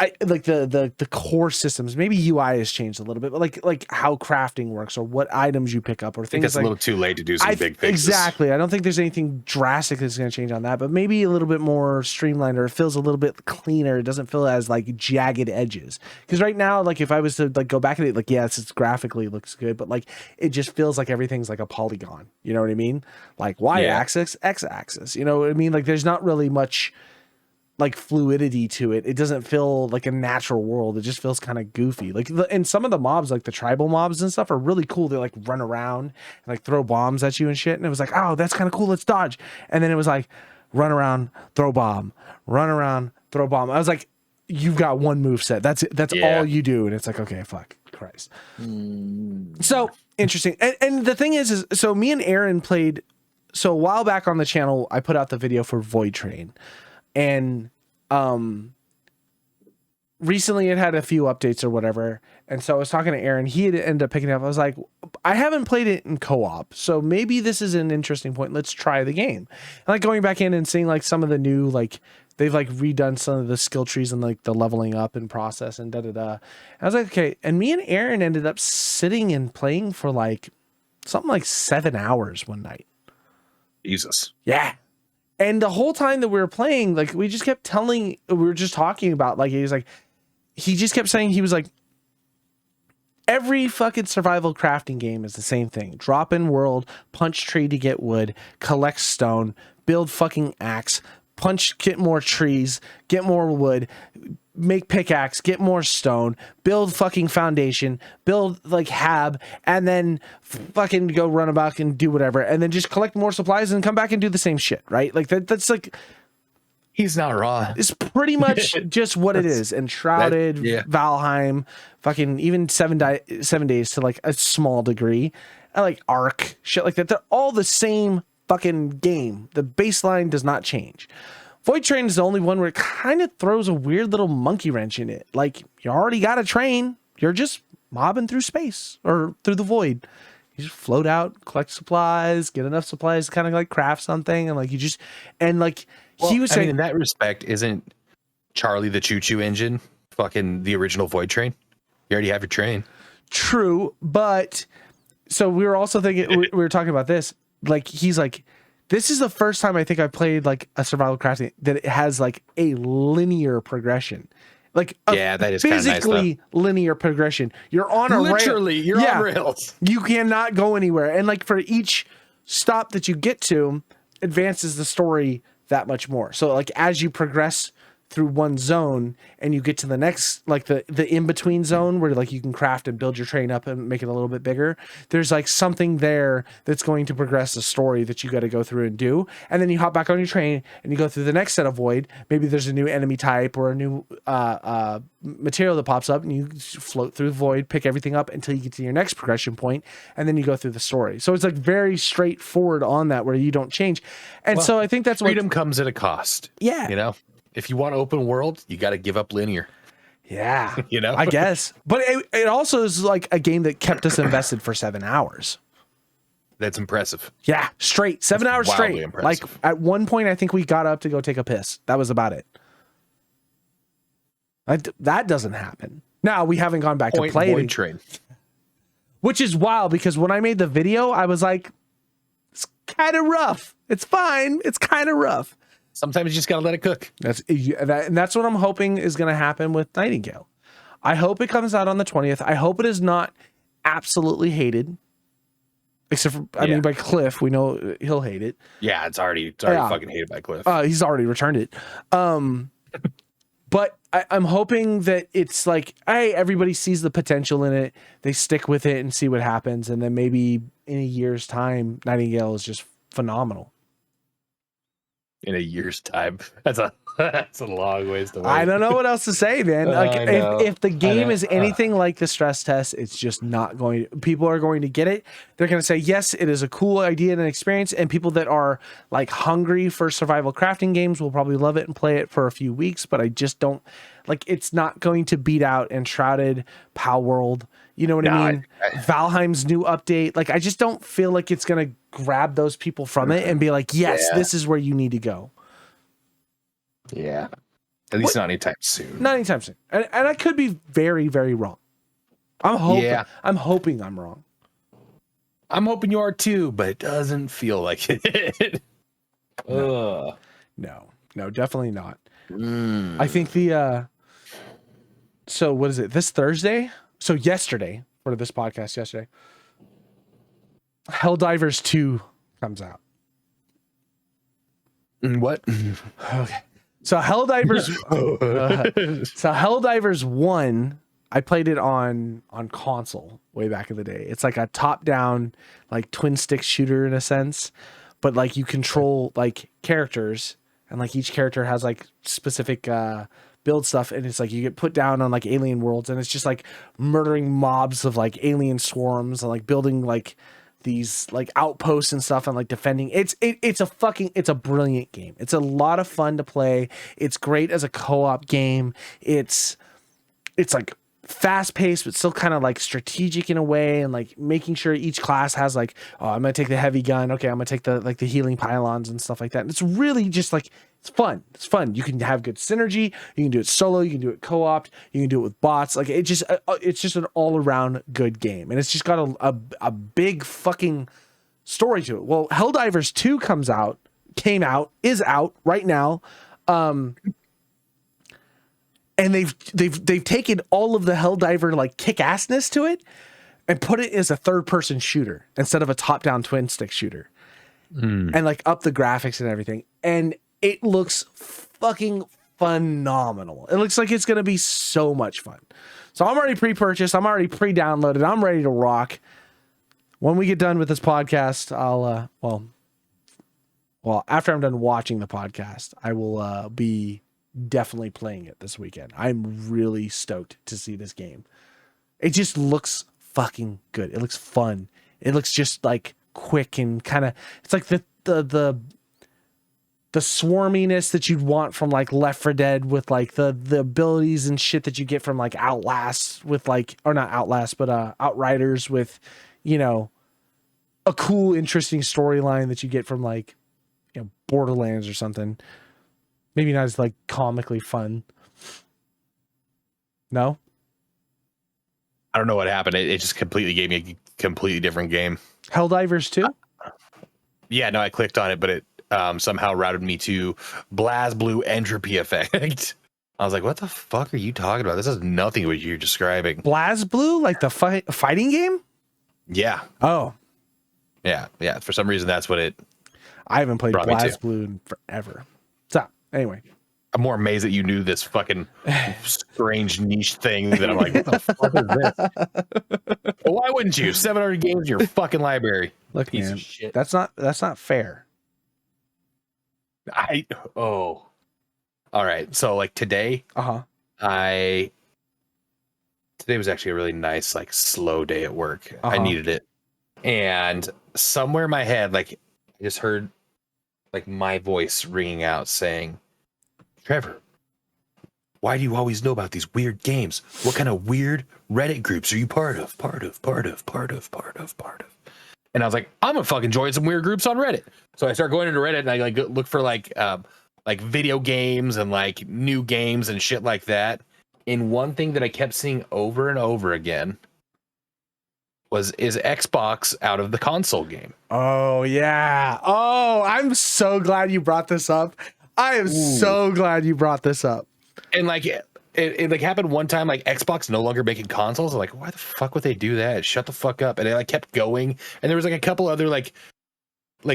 I like the core systems. Maybe UI has changed a little bit, but like how crafting works or what items you pick up or things. I think it's like, a little too late to do some big fixes. Exactly. I don't think there's anything drastic that's going to change on that, but maybe a little bit more streamlined, or it feels a little bit cleaner. It doesn't feel as like jagged edges. Because right now, like if I was to like go back at it, like yes, it's graphically looks good, but like it just feels like everything's like a polygon. You know what I mean? Like y-axis, x-axis. You know what I mean? Like there's not really much like fluidity to it. It doesn't feel like a natural world. It just feels kind of goofy. Like and some of the mobs, like the tribal mobs and stuff, are really cool. They like run around and like throw bombs at you and shit. And it was like, oh, that's kind of cool. Let's dodge. And then it was like, run around, throw bomb, run around, throw bomb. I was like, you've got one move set. That's it. That's all you do. And it's like, okay, fuck Christ. So interesting. And the thing is so me and Aaron played. So a while back on the channel, I put out the video for Void Train. And recently it had a few updates or whatever, and so I was talking to Aaron. He had ended up picking it up. I was like, I haven't played it in co-op, so maybe this is an interesting point. Let's try the game. And like going back in and seeing like some of the new, like they've like redone some of the skill trees and like the leveling up and process and da-da-da. I was like, okay. And me and Aaron ended up sitting and playing for like something like 7 hours one night. Jesus. Yeah. And the whole time that we were playing, like we just kept we were just talking about, like, he just kept saying, he was like, every fucking survival crafting game is the same thing. Drop in world, punch tree to get wood, collect stone, build fucking axe, get more trees, get more wood, make pickaxe, get more stone, build fucking foundation, build like hab, and then fucking go run about and do whatever, and then just collect more supplies and come back and do the same shit, right? Like that's like, he's not wrong. it's pretty much just what it is. And Shrouded, Valheim, fucking even 7 days to like a small degree, and like Ark, shit like that. They're all the same fucking game. The baseline does not change. Void Train is the only one where it kind of throws a weird little monkey wrench in it. Like, you already got a train. You're just mobbing through space or through the void. You just float out, collect supplies, get enough supplies to kind of like craft something. And like, you just, and like, he was saying, in that respect, isn't Charlie the Choo Choo Engine fucking the original Void Train? You already have your train. True. But so we were also thinking, we were talking about this. Like, he's like, this is the first time I think I played like a survival crafting that it has like a linear progression, like that is physically nice, linear progression. You're on a literally rail. You're on rails. You cannot go anywhere, and like for each stop that you get to, advances the story that much more. So like as you progress through one zone and you get to the next, like the in-between zone where like you can craft and build your train up and make it a little bit bigger, there's like something there that's going to progress the story that you got to go through and do. And then you hop back on your train and you go through the next set of void. Maybe there's a new enemy type or a new material that pops up, and you float through the void, pick everything up until you get to your next progression point, and then you go through the story. So it's like very straightforward on that, where you don't change. And so I think that's freedom comes at a cost. Yeah. You know? If you want open world, you got to give up linear. Yeah, you know, I guess. But it also is like a game that kept us invested for 7 hours. That's impressive. Yeah, straight 7 hours straight. Impressive. Like at one point, I think we got up to go take a piss. That was about it. That doesn't happen. Now we haven't gone back to play Void Train, which is wild, because when I made the video, I was like, it's kind of rough. It's fine. It's kind of rough. Sometimes you just gotta let it cook. And that's what I'm hoping is going to happen with Nightingale. I hope it comes out on the 20th. I hope it is not absolutely hated, except for I mean by Cliff. We know he'll hate it. Yeah, it's already fucking hated by Cliff. He's already returned it. But I'm hoping that it's like, hey, everybody sees the potential in it. They stick with it and see what happens, and then maybe in a year's time, Nightingale is just phenomenal. In a year's time, that's a long ways to wait. I don't know what else to say, man. Like if the game is anything like the stress test, it's just not going. People are going to get it. They're going to say yes, it is a cool idea and an experience. And people that are like hungry for survival crafting games will probably love it and play it for a few weeks. But I just don't Like it's not going to beat out Enshrouded, Pow World. You know what I mean? Valheim's new update. Like I just don't feel like it's gonna grab those people from it and be like, yes, this is where you need to go. Yeah. At least not anytime soon. Not anytime soon. And I could be very, very wrong. I'm hoping I'm wrong. I'm hoping you are too, but it doesn't feel like it. No, definitely not. I think so what is it? This Thursday? So yesterday, for this podcast yesterday, Helldivers 2 comes out. What? Okay. So Helldivers 1, I played it on console way back in the day. It's like a top-down, like twin stick shooter in a sense, but like you control like characters, and like each character has like specific build stuff, and it's like you get put down on like alien worlds, and it's just like murdering mobs of like alien swarms and like building like these like outposts and stuff and like defending. It's a brilliant game. It's a lot of fun to play. It's great as a co-op game. It's like fast paced, but still kind of like strategic in a way, and like making sure each class has like, oh, I'm gonna take the heavy gun. Okay, I'm gonna take the healing pylons and stuff like that. And it's really just like it's fun. It's fun. You can have good synergy. You can do it solo. You can do it co-op. You can do it with bots. Like it's just an all around good game, and it's just got a big fucking story to it. Well, Helldivers 2 is out right now. And they've taken all of the Helldiver like kick-assness to it and put it as a third-person shooter instead of a top-down twin stick shooter, and like up the graphics and everything. And it looks fucking phenomenal. It looks like it's gonna be so much fun. So I'm already pre-purchased. I'm already pre-downloaded. I'm ready to rock. When we get done with this podcast, I'll well after I'm done watching the podcast, I will be definitely playing it this weekend. I'm really stoked to see this game. It just looks fucking good. It looks fun. It looks just like quick and kind of, it's like the swarminess that you'd want from like Left 4 Dead, with like the abilities and shit that you get from like Outlast, with like, or not Outlast, but Outriders, with, you know, a cool, interesting storyline that you get from like, you know, Borderlands or something. Maybe not as like comically fun. No? I don't know what happened. It just completely gave me a completely different game. Helldivers 2? Yeah, no, I clicked on it, but it somehow routed me to BlazBlue Entropy Effect. I was like, what the fuck are you talking about? This has nothing to what you're describing. BlazBlue? Like the fighting game? Yeah. Oh. Yeah. For some reason, that's what it... I haven't played BlazBlue in forever. So, anyway. I'm more amazed that you knew this fucking strange niche thing that I'm like, what the fuck is this? Well, why wouldn't you? 700 games in your fucking library. Look, Piece man, of shit. that's not fair. All right. So like today, today was actually a really nice, like slow day at work. I needed it. And somewhere in my head, like I just heard like my voice ringing out saying, Trevor, why do you always know about these weird games? What kind of weird Reddit groups are you part of? And I was like, I'm gonna fucking join some weird groups on Reddit. So I start going into Reddit and I like look for like video games and like new games and shit like that. And one thing that I kept seeing over and over again is Xbox out of the console game. Oh yeah. Oh, I'm so glad you brought this up. I am so glad you brought this up. And like it like happened one time, like Xbox no longer making consoles. I'm like, why the fuck would they do that? Shut the fuck up. And it like kept going. And there was like a couple other like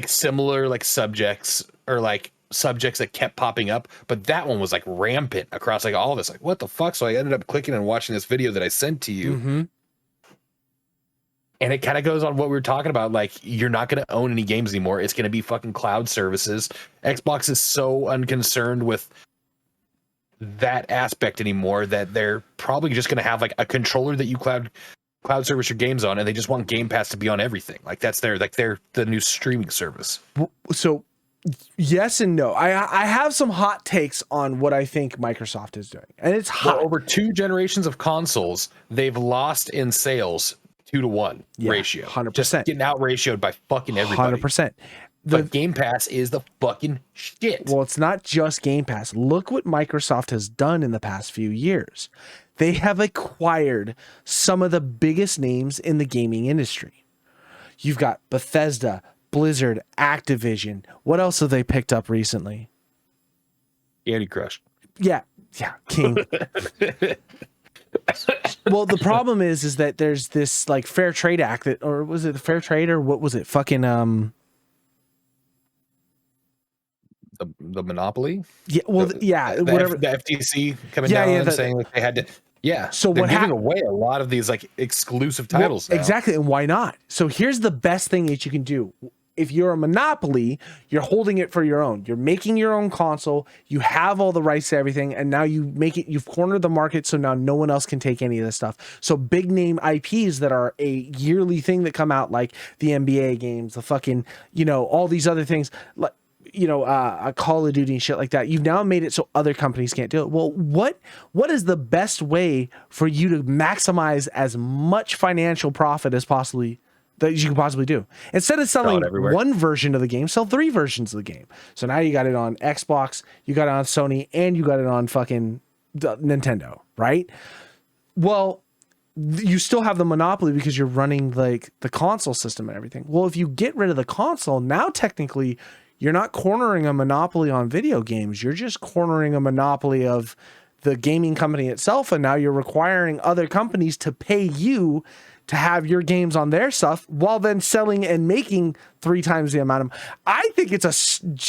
similar like subjects or like subjects that kept popping up, but that one was like rampant across like all this. Like, what the fuck? So I ended up clicking and watching this video that I sent to you. And it kind of goes on what we were talking about. Like, you're not going to own any games anymore. It's going to be fucking cloud services. Xbox is so unconcerned with that aspect anymore that they're probably just going to have like a controller that you cloud service your games on, and they just want Game Pass to be on everything. Like that's the new streaming service. So Yes and no. I have some hot takes on what I think Microsoft is doing, and it's hot. Well, over 2 generations of consoles, they've lost in sales 2-to-1 ratio. 100%. Just getting out ratioed by fucking everybody. 100%. But Game Pass is the fucking shit. Well, it's not just Game Pass. Look what Microsoft has done in the past few years. They have acquired some of the biggest names in the gaming industry. You've got Bethesda, Blizzard, Activision. What else have they picked up recently? Candy Crush. Yeah, King. Well, the problem is that there's this like Fair Trade Act that, or was it the Fair Trade, or what was it? Fucking the monopoly. Yeah, well, whatever. The FTC coming down and saying like they had to. Yeah. So they're what giving away a lot of these like exclusive titles. Now. Exactly, and why not? So here's the best thing that you can do. If you're a monopoly, you're holding it for your own. You're making your own console. You have all the rights to everything, and now you make it. You've cornered the market, so now no one else can take any of this stuff. So big name IPs that are a yearly thing that come out, like the NBA games, the fucking all these other things, like a Call of Duty and shit like that. You've now made it so other companies can't do it. Well, what is the best way for you to maximize as much financial profit as possibly that you can possibly do? Instead of selling one version of the game, sell 3 versions of the game. So now you got it on Xbox, you got it on Sony, and you got it on fucking Nintendo, right? Well, you still have the monopoly because you're running like the console system and everything. Well, if you get rid of the console, now technically you're not cornering a monopoly on video games. You're just cornering a monopoly of the gaming company itself. And now you're requiring other companies to pay you to have your games on their stuff while then selling and making 3 times the amount of. I think it's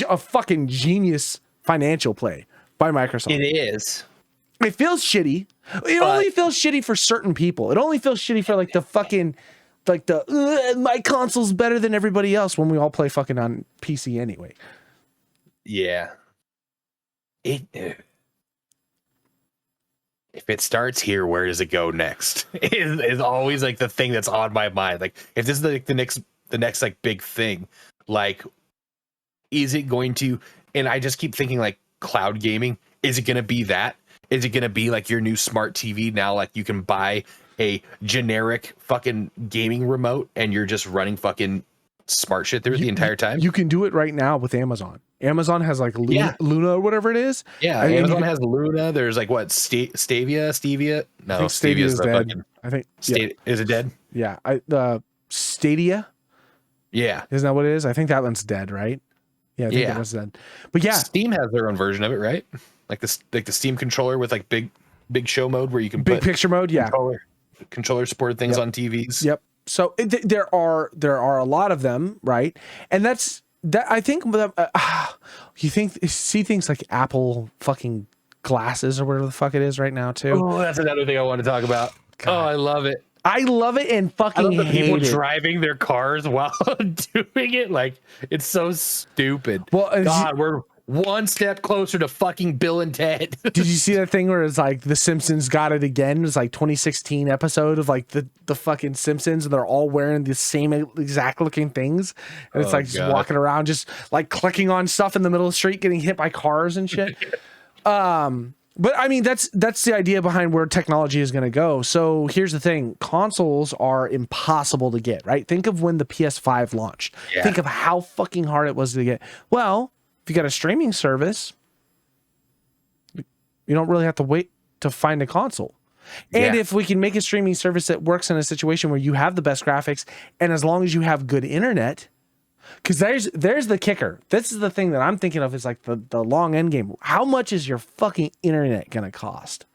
a fucking genius financial play by Microsoft. It is. It feels shitty. It only feels shitty for certain people. It only feels shitty for like the fucking, like the my console's better than everybody else when we all play fucking on PC anyway. Yeah. If it starts here, where does it go next? is always like the thing that's on my mind. Like, if this is like the next like big thing, like, is it going to? And I just keep thinking like cloud gaming. Is it going to be that? Is it going to be like your new smart TV now? Like you can buy a generic fucking gaming remote and you're just running fucking smart shit there the entire time. You can do it right now with Amazon. Amazon has like Luna or whatever it is. Yeah, Amazon has Luna. There's like what Stevia? No, Stevia is dead. I think is it dead? Yeah, Stadia. Yeah, isn't that what it is? I think that one's dead, right? Yeah, I think that one's dead. But yeah, Steam has their own version of it, right? Like the Steam controller with like big show mode where you can big picture mode. Yeah, controller supported things on TVs. Yep. So there are a lot of them, right? And that's that. I think you see things like Apple fucking glasses or whatever the fuck it is right now too. Oh, that's another thing I want to talk about. God. Oh, I love it. I love it and fucking hate people driving their cars while doing it. Like, it's so stupid. Well, God, we're one step closer to fucking Bill and Ted. Did you see that thing where it's like The Simpsons got it again? It was like 2016 episode of like the fucking Simpsons, and they're all wearing the same exact looking things. And it's like just walking around, just like clicking on stuff in the middle of the street, getting hit by cars and shit. But I mean, that's the idea behind where technology is going to go. So here's the thing. Consoles are impossible to get, right? Think of when the PS5 launched. Yeah. Think of how fucking hard it was to get. Well, if you got a streaming service, you don't really have to wait to find a console. And if we can make a streaming service that works in a situation where you have the best graphics, and as long as you have good internet, because there's the kicker. This is the thing that I'm thinking of is like the long end game. How much is your fucking internet gonna cost?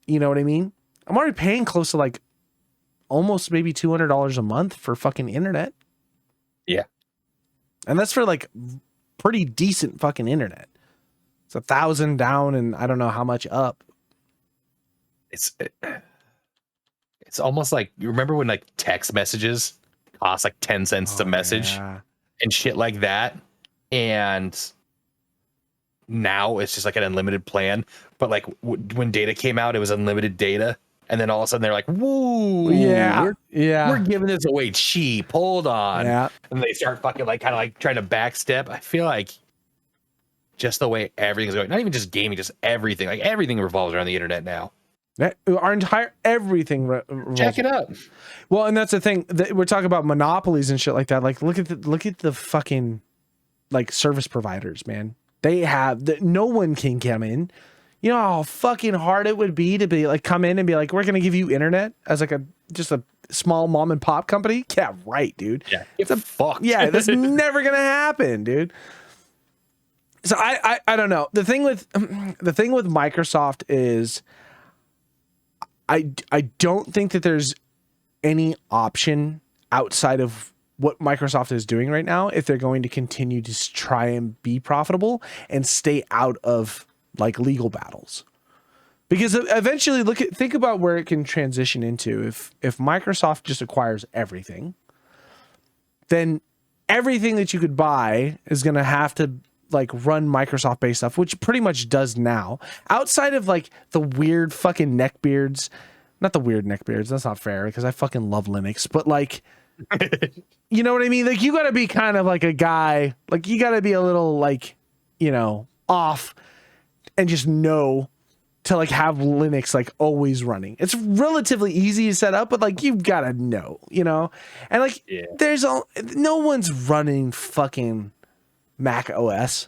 You know what I mean? I'm already paying close to like almost maybe $200 a month for fucking internet. Yeah. And that's for like pretty decent fucking internet. It's 1,000 down and I don't know how much up. It's almost like, you remember when like text messages cost like 10 cents a message and shit like that, and now it's just like an unlimited plan. But like when data came out, it was unlimited data, and then all of a sudden they're like, "Woo, Yeah. we're giving this away cheap. Hold on." Yeah. And they start fucking like kind of like trying to backstep. I feel like just the way everything's going, not even just gaming, just everything. Like everything revolves around the internet now. Our entire everything Check it up. Well, and that's the thing that we're talking about, monopolies and shit like that. Like look at the fucking like service providers, man. They have no one can come in. You know how fucking hard it would be to be like come in and be like, we're gonna give you internet as like just a small mom and pop company. Yeah, right, dude. Yeah, it's a fuck. Yeah, that's never gonna happen, dude. So I don't know. The thing with Microsoft is I don't think that there's any option outside of what Microsoft is doing right now if they're going to continue to try and be profitable and stay out of like legal battles. Because eventually think about where it can transition into. If Microsoft just acquires everything, then everything that you could buy is going to have to like run Microsoft based stuff, which pretty much does now, outside of like the weird fucking neckbeards. Not the weird neckbeards. That's not fair because I fucking love Linux, but like, you know what I mean? Like you got to be kind of like a guy, like you got to be a little like, you know, off and just know to like have Linux like always running. It's relatively easy to set up, but like you've got to know, you know, and like there's no one's running fucking Mac OS.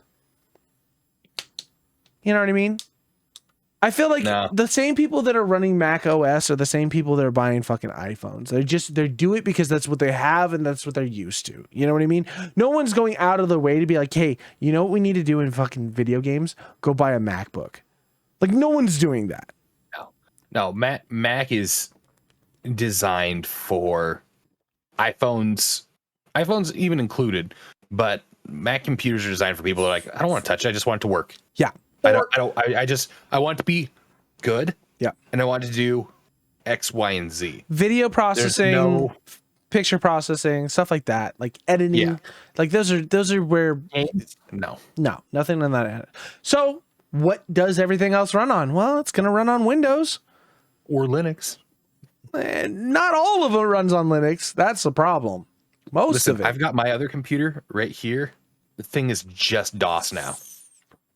You know what I mean? I feel like the same people that are running Mac OS are the same people that are buying fucking iPhones. They do it because that's what they have and that's what they're used to. You know what I mean? No one's going out of their way to be like, hey, you know what we need to do in fucking video games? Go buy a MacBook. Like no one's doing that. No, Mac is designed for iPhones even included, but Mac computers are designed for people that are like, I don't want to touch it. I just want it to work. Yeah. I want it to be good. Yeah. And I want to do X, Y, and Z. Video processing, picture processing, stuff like that. Like editing. Yeah. Like those are where nothing on that. So what does everything else run on? Well, it's gonna run on Windows. Or Linux. And not all of it runs on Linux. That's the problem. Most of it. I've got my other computer right here. The thing is just DOS now.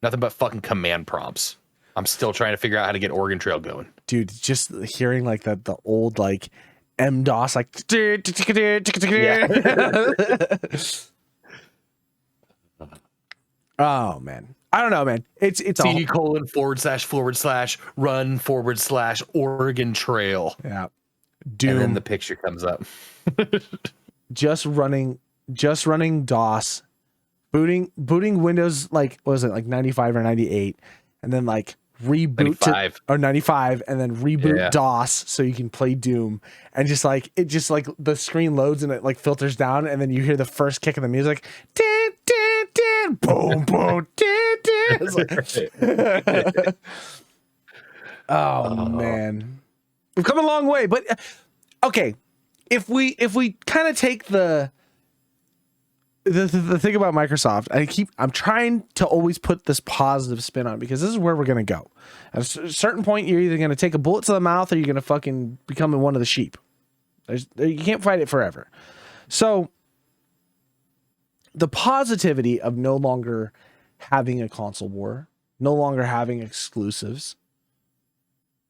Nothing but fucking command prompts. I'm still trying to figure out how to get Oregon Trail going. Dude, just hearing like the old like M-DOS like oh man. I don't know, man. It's CD : / run / Oregon Trail. Yeah. Doom. And then the picture comes up. just running DOS. Booting Windows, like, what was it, like 95 or 98, and then like reboot 95 and then reboot DOS so you can play Doom, and just like the screen loads and it like filters down, and then you hear the first kick of the music, din, din, din, boom boom, din, din. It's like, oh man, we've come a long way, but okay, if we kind of take the thing about Microsoft, I'm trying to always put this positive spin on, because this is where we're going to go. At a certain point, you're either going to take a bullet to the mouth or you're going to fucking become one of the sheep. You can't fight it forever. So the positivity of no longer having a console war, no longer having exclusives,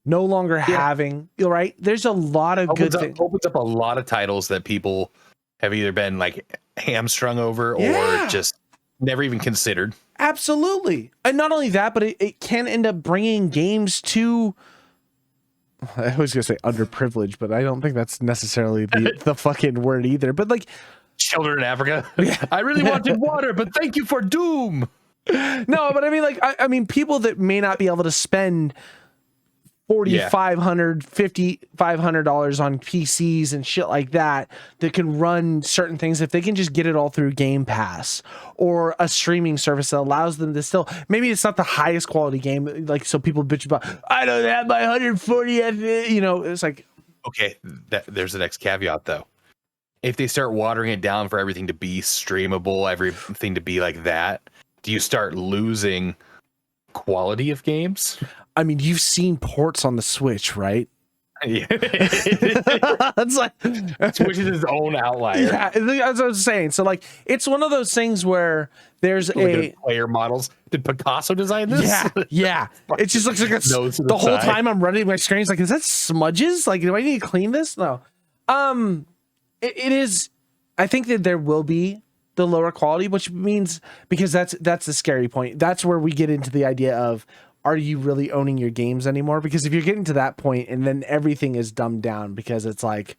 no longer having, right? There's a lot of good things. Opens up a lot of titles that people have either been like hamstrung over or just never even considered. Absolutely. And not only that, but it can end up bringing games to, I was going to say underprivileged, but I don't think that's necessarily the fucking word either. But like children in Africa. I really wanted water, but thank you for Doom. No, but I mean, like, I mean, people that may not be able to spend $4,500, $5,500 on PCs and shit like that can run certain things, if they can just get it all through Game Pass or a streaming service that allows them to still, maybe it's not the highest quality game, like, so people bitch about, I don't have my 140, you know, it's like, okay, there's the next caveat though. If they start watering it down for everything to be streamable, everything to be like that, do you start losing quality of games? I mean, you've seen ports on the Switch, right? Yeah. It's like Twitch is his own outlier. yeah, as I was saying. So like, it's one of those things where there's Looking at player models. Did Picasso design this? yeah. It just looks like Nose to the the whole side. time I'm running my screen. It's like, is that smudges? Like, do I need to clean this? No. It is. I think that there will be the lower quality, which means, because that's the scary point. That's where we get into the idea of, are you really owning your games anymore? Because if you're getting to that point and then everything is dumbed down because it's like,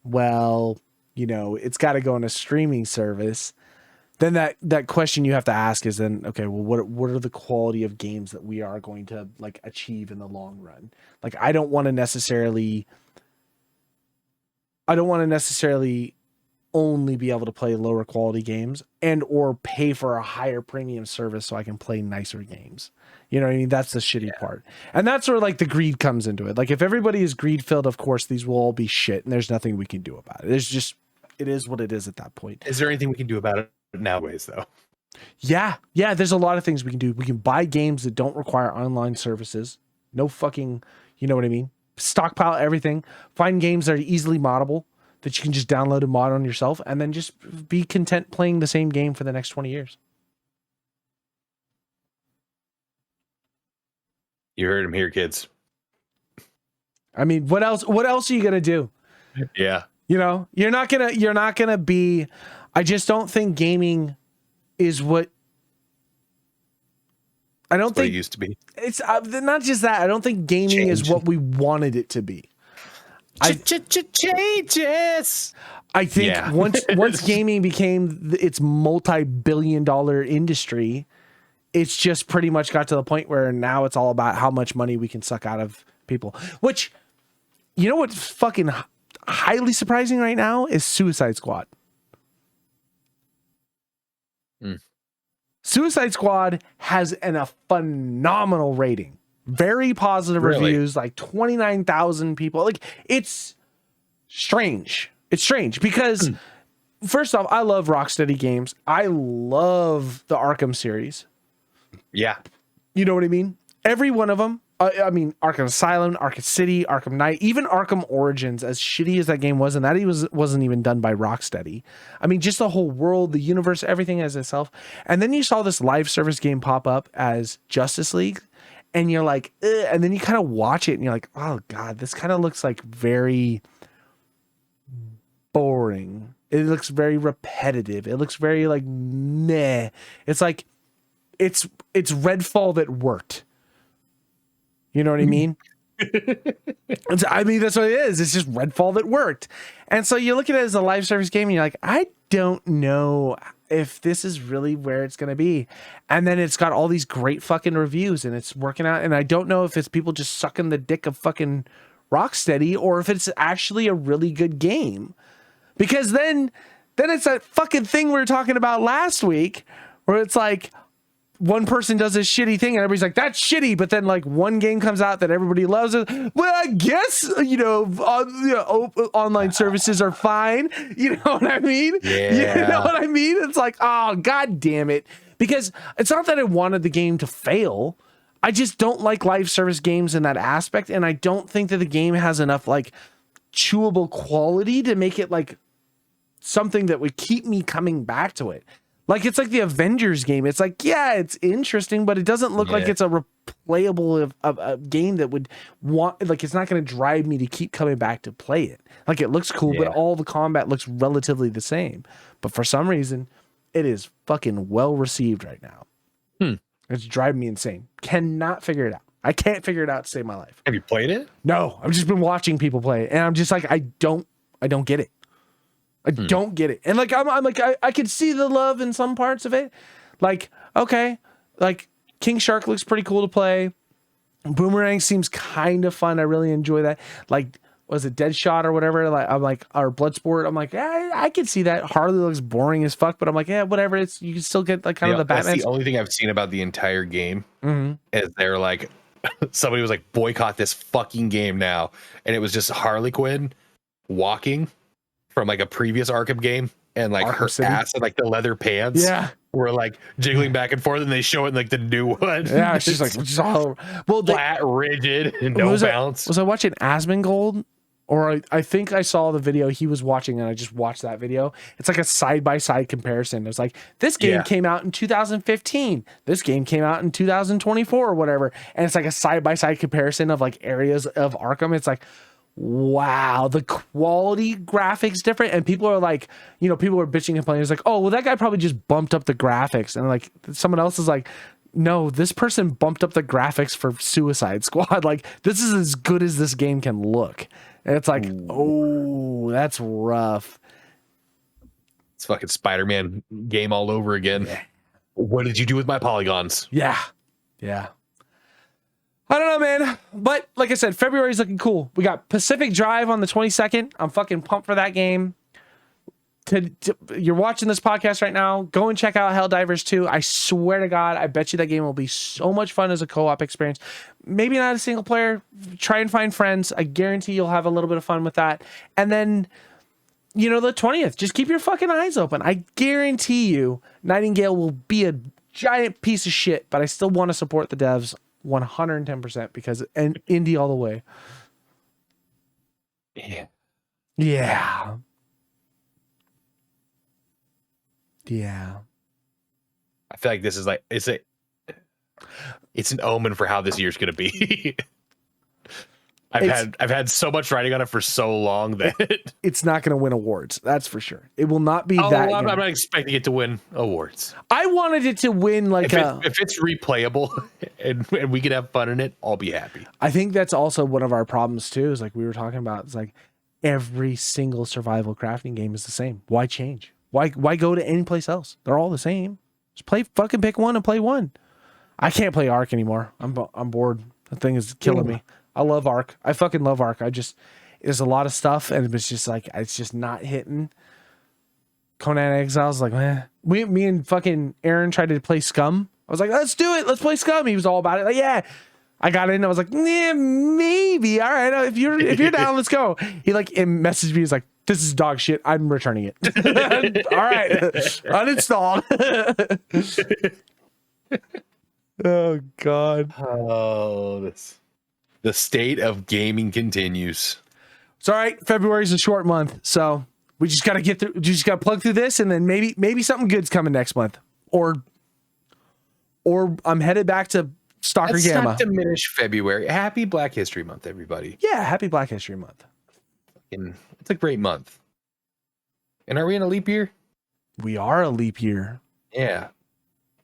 well, you know, it's got to go on a streaming service, then that question you have to ask is then, okay, well, what are the quality of games that we are going to like achieve in the long run? Like, I don't want to necessarily only be able to play lower quality games and or pay for a higher premium service so I can play nicer games. You know what I mean? That's the shitty part. And that's where like the greed comes into it. Like, if everybody is greed filled, of course, these will all be shit and there's nothing we can do about it. It is what it is at that point. Is there anything we can do about it nowadays, though? Yeah. Yeah. There's a lot of things we can do. We can buy games that don't require online services. No fucking, you know what I mean? Stockpile everything. Find games that are easily moddable that you can just download and mod on yourself, and then just be content playing the same game for the next 20 years. You heard him here, kids. I mean, what else are you going to do? Yeah. You know, you're not going to be, I just don't think gaming is what, I don't think it used to be. It's not just that. I don't think gaming is what we wanted it to be. Changes. I think once gaming became its multi-billion-dollar industry, it's just pretty much got to the point where now it's all about how much money we can suck out of people. Which, you know what's fucking highly surprising right now is Suicide Squad. Suicide Squad has a phenomenal rating. Very positive reviews, like 29,000 people. Like, it's strange. It's strange because first off, I love Rocksteady games. I love the Arkham series. Yeah. You know what I mean? Every one of them. I mean, Arkham Asylum, Arkham City, Arkham Knight, even Arkham Origins, as shitty as that game was, and that wasn't even done by Rocksteady. I mean, just the whole world, the universe, everything as itself. And then you saw this live service game pop up as Justice League, and you're like, ugh, and then you kind of watch it, and you're like, oh god, this kind of looks like very boring. It looks very repetitive. It looks very like meh. It's like it's Redfall that worked. You know what I mean? I mean, that's what it is. It's just Redfall that worked. And so you look at it as a live service game and you're like, I don't know if this is really where it's going to be. And then it's got all these great fucking reviews and it's working out. And I don't know if it's people just sucking the dick of fucking Rocksteady or if it's actually a really good game. Because then it's that fucking thing we were talking about last week where it's like, one person does this shitty thing and everybody's like, that's shitty. But then like one game comes out that everybody loves it. Well, I guess, online services are fine. You know what I mean? Yeah. You know what I mean? It's like, oh, god damn it. Because it's not that I wanted the game to fail. I just don't like live service games in that aspect. And I don't think that the game has enough like chewable quality to make it like something that would keep me coming back to it. Like, it's like the Avengers game. It's like, yeah, it's interesting, but it doesn't look like it's a replayable of a game that would want, like, it's not going to drive me to keep coming back to play it. Like, it looks cool, but all the combat looks relatively the same. But for some reason, it is fucking well received right now. It's driving me insane. Cannot figure it out. I can't figure it out to save my life. Have you played it? No, I've just been watching people play it, and I'm just like, I don't get it. I don't get it. And like, I'm like, I could see the love in some parts of it. Like, okay, like King Shark looks pretty cool to play. Boomerang seems kind of fun. I really enjoy that. Like, was it Deadshot or whatever? Like, I'm like, or Bloodsport. I'm like, yeah, I can see that. Harley looks boring as fuck, but I'm like, yeah, whatever. It's, you can still get like kind of the Batman. That's the only thing I've seen about the entire game is they're like, somebody was like, boycott this fucking game now. And it was just Harley Quinn walking from like a previous Arkham game and like Arkham her City. ass and like the leather pants We're like jiggling back and forth, and they show it in like the new one. Yeah, it's just like well, flat, rigid, and no bounce. Was I watching Asmongold? Or I think I saw the video he was watching, and I just watched that video. It's like a side-by-side comparison. It's like, this game came out in 2015. This game came out in 2024 or whatever. And it's like a side-by-side comparison of like areas of Arkham. It's like, wow, the quality graphics different. And people are like, you know, people are bitching and complaining. It's like, oh, well, that guy probably just bumped up the graphics. And like someone else is like, no, this person bumped up the graphics for Suicide Squad. Like, this is as good as this game can look. And it's like, oh, that's rough. It's fucking Spider-Man game all over again. Yeah. What did you do with my polygons? Yeah. Yeah. I don't know, man. But like I said, February's looking cool. We got Pacific Drive on the 22nd. I'm fucking pumped for that game. You're watching this podcast right now. Go and check out Helldivers 2. I swear to God, I bet you that game will be so much fun as a co-op experience. Maybe not a single player. Try and find friends. I guarantee you'll have a little bit of fun with that. And then, you know, the 20th, just keep your fucking eyes open. I guarantee you Nightingale will be a giant piece of shit, but I still want to support the devs 110% because and indie all the way. Yeah. Yeah. Yeah. I feel like this is like it's an omen for how this year's gonna be. I've had so much writing on it for so long that it's not gonna win awards. That's for sure. It will not be I'm not expecting it to win awards. I wanted it to win like if it's replayable and we can have fun in it, I'll be happy. I think that's also one of our problems too, is like we were talking about, it's like every single survival crafting game is the same. Why change? Why go to any place else? They're all the same. Just pick one and play one. I can't play Ark anymore. I'm bored. The thing is killing me. I love Ark. I fucking love Ark. There's a lot of stuff, and it's just like, it's just not hitting. Conan Exiles, like, man. Me and fucking Aaron tried to play Scum. I was like, let's do it. Let's play Scum. He was all about it. Like, yeah. I got in. I was like, yeah, maybe. All right, if you're down, let's go. He like messaged me. He's like, this is dog shit. I'm returning it. All right, uninstalled. Oh God. Oh, the state of gaming continues. It's all right. February's a short month, so we just gotta get through. You just gotta plug through this, and then maybe something good's coming next month, or I'm headed back to Stalker Let's Gamma. not diminish February. Happy Black History Month, everybody. Yeah, happy Black History Month. It's a great month. And are we in a leap year? We are a leap year. Yeah.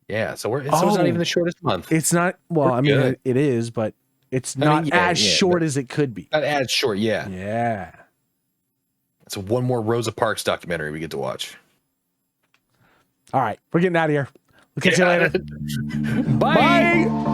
Yeah. So it's not even the shortest month. It's not. Well, I mean, it is, but it's not as short as it could be. Not as short. Yeah. Yeah. It's one more Rosa Parks documentary we get to watch. All right. We're getting out of here. We'll catch you later. Bye.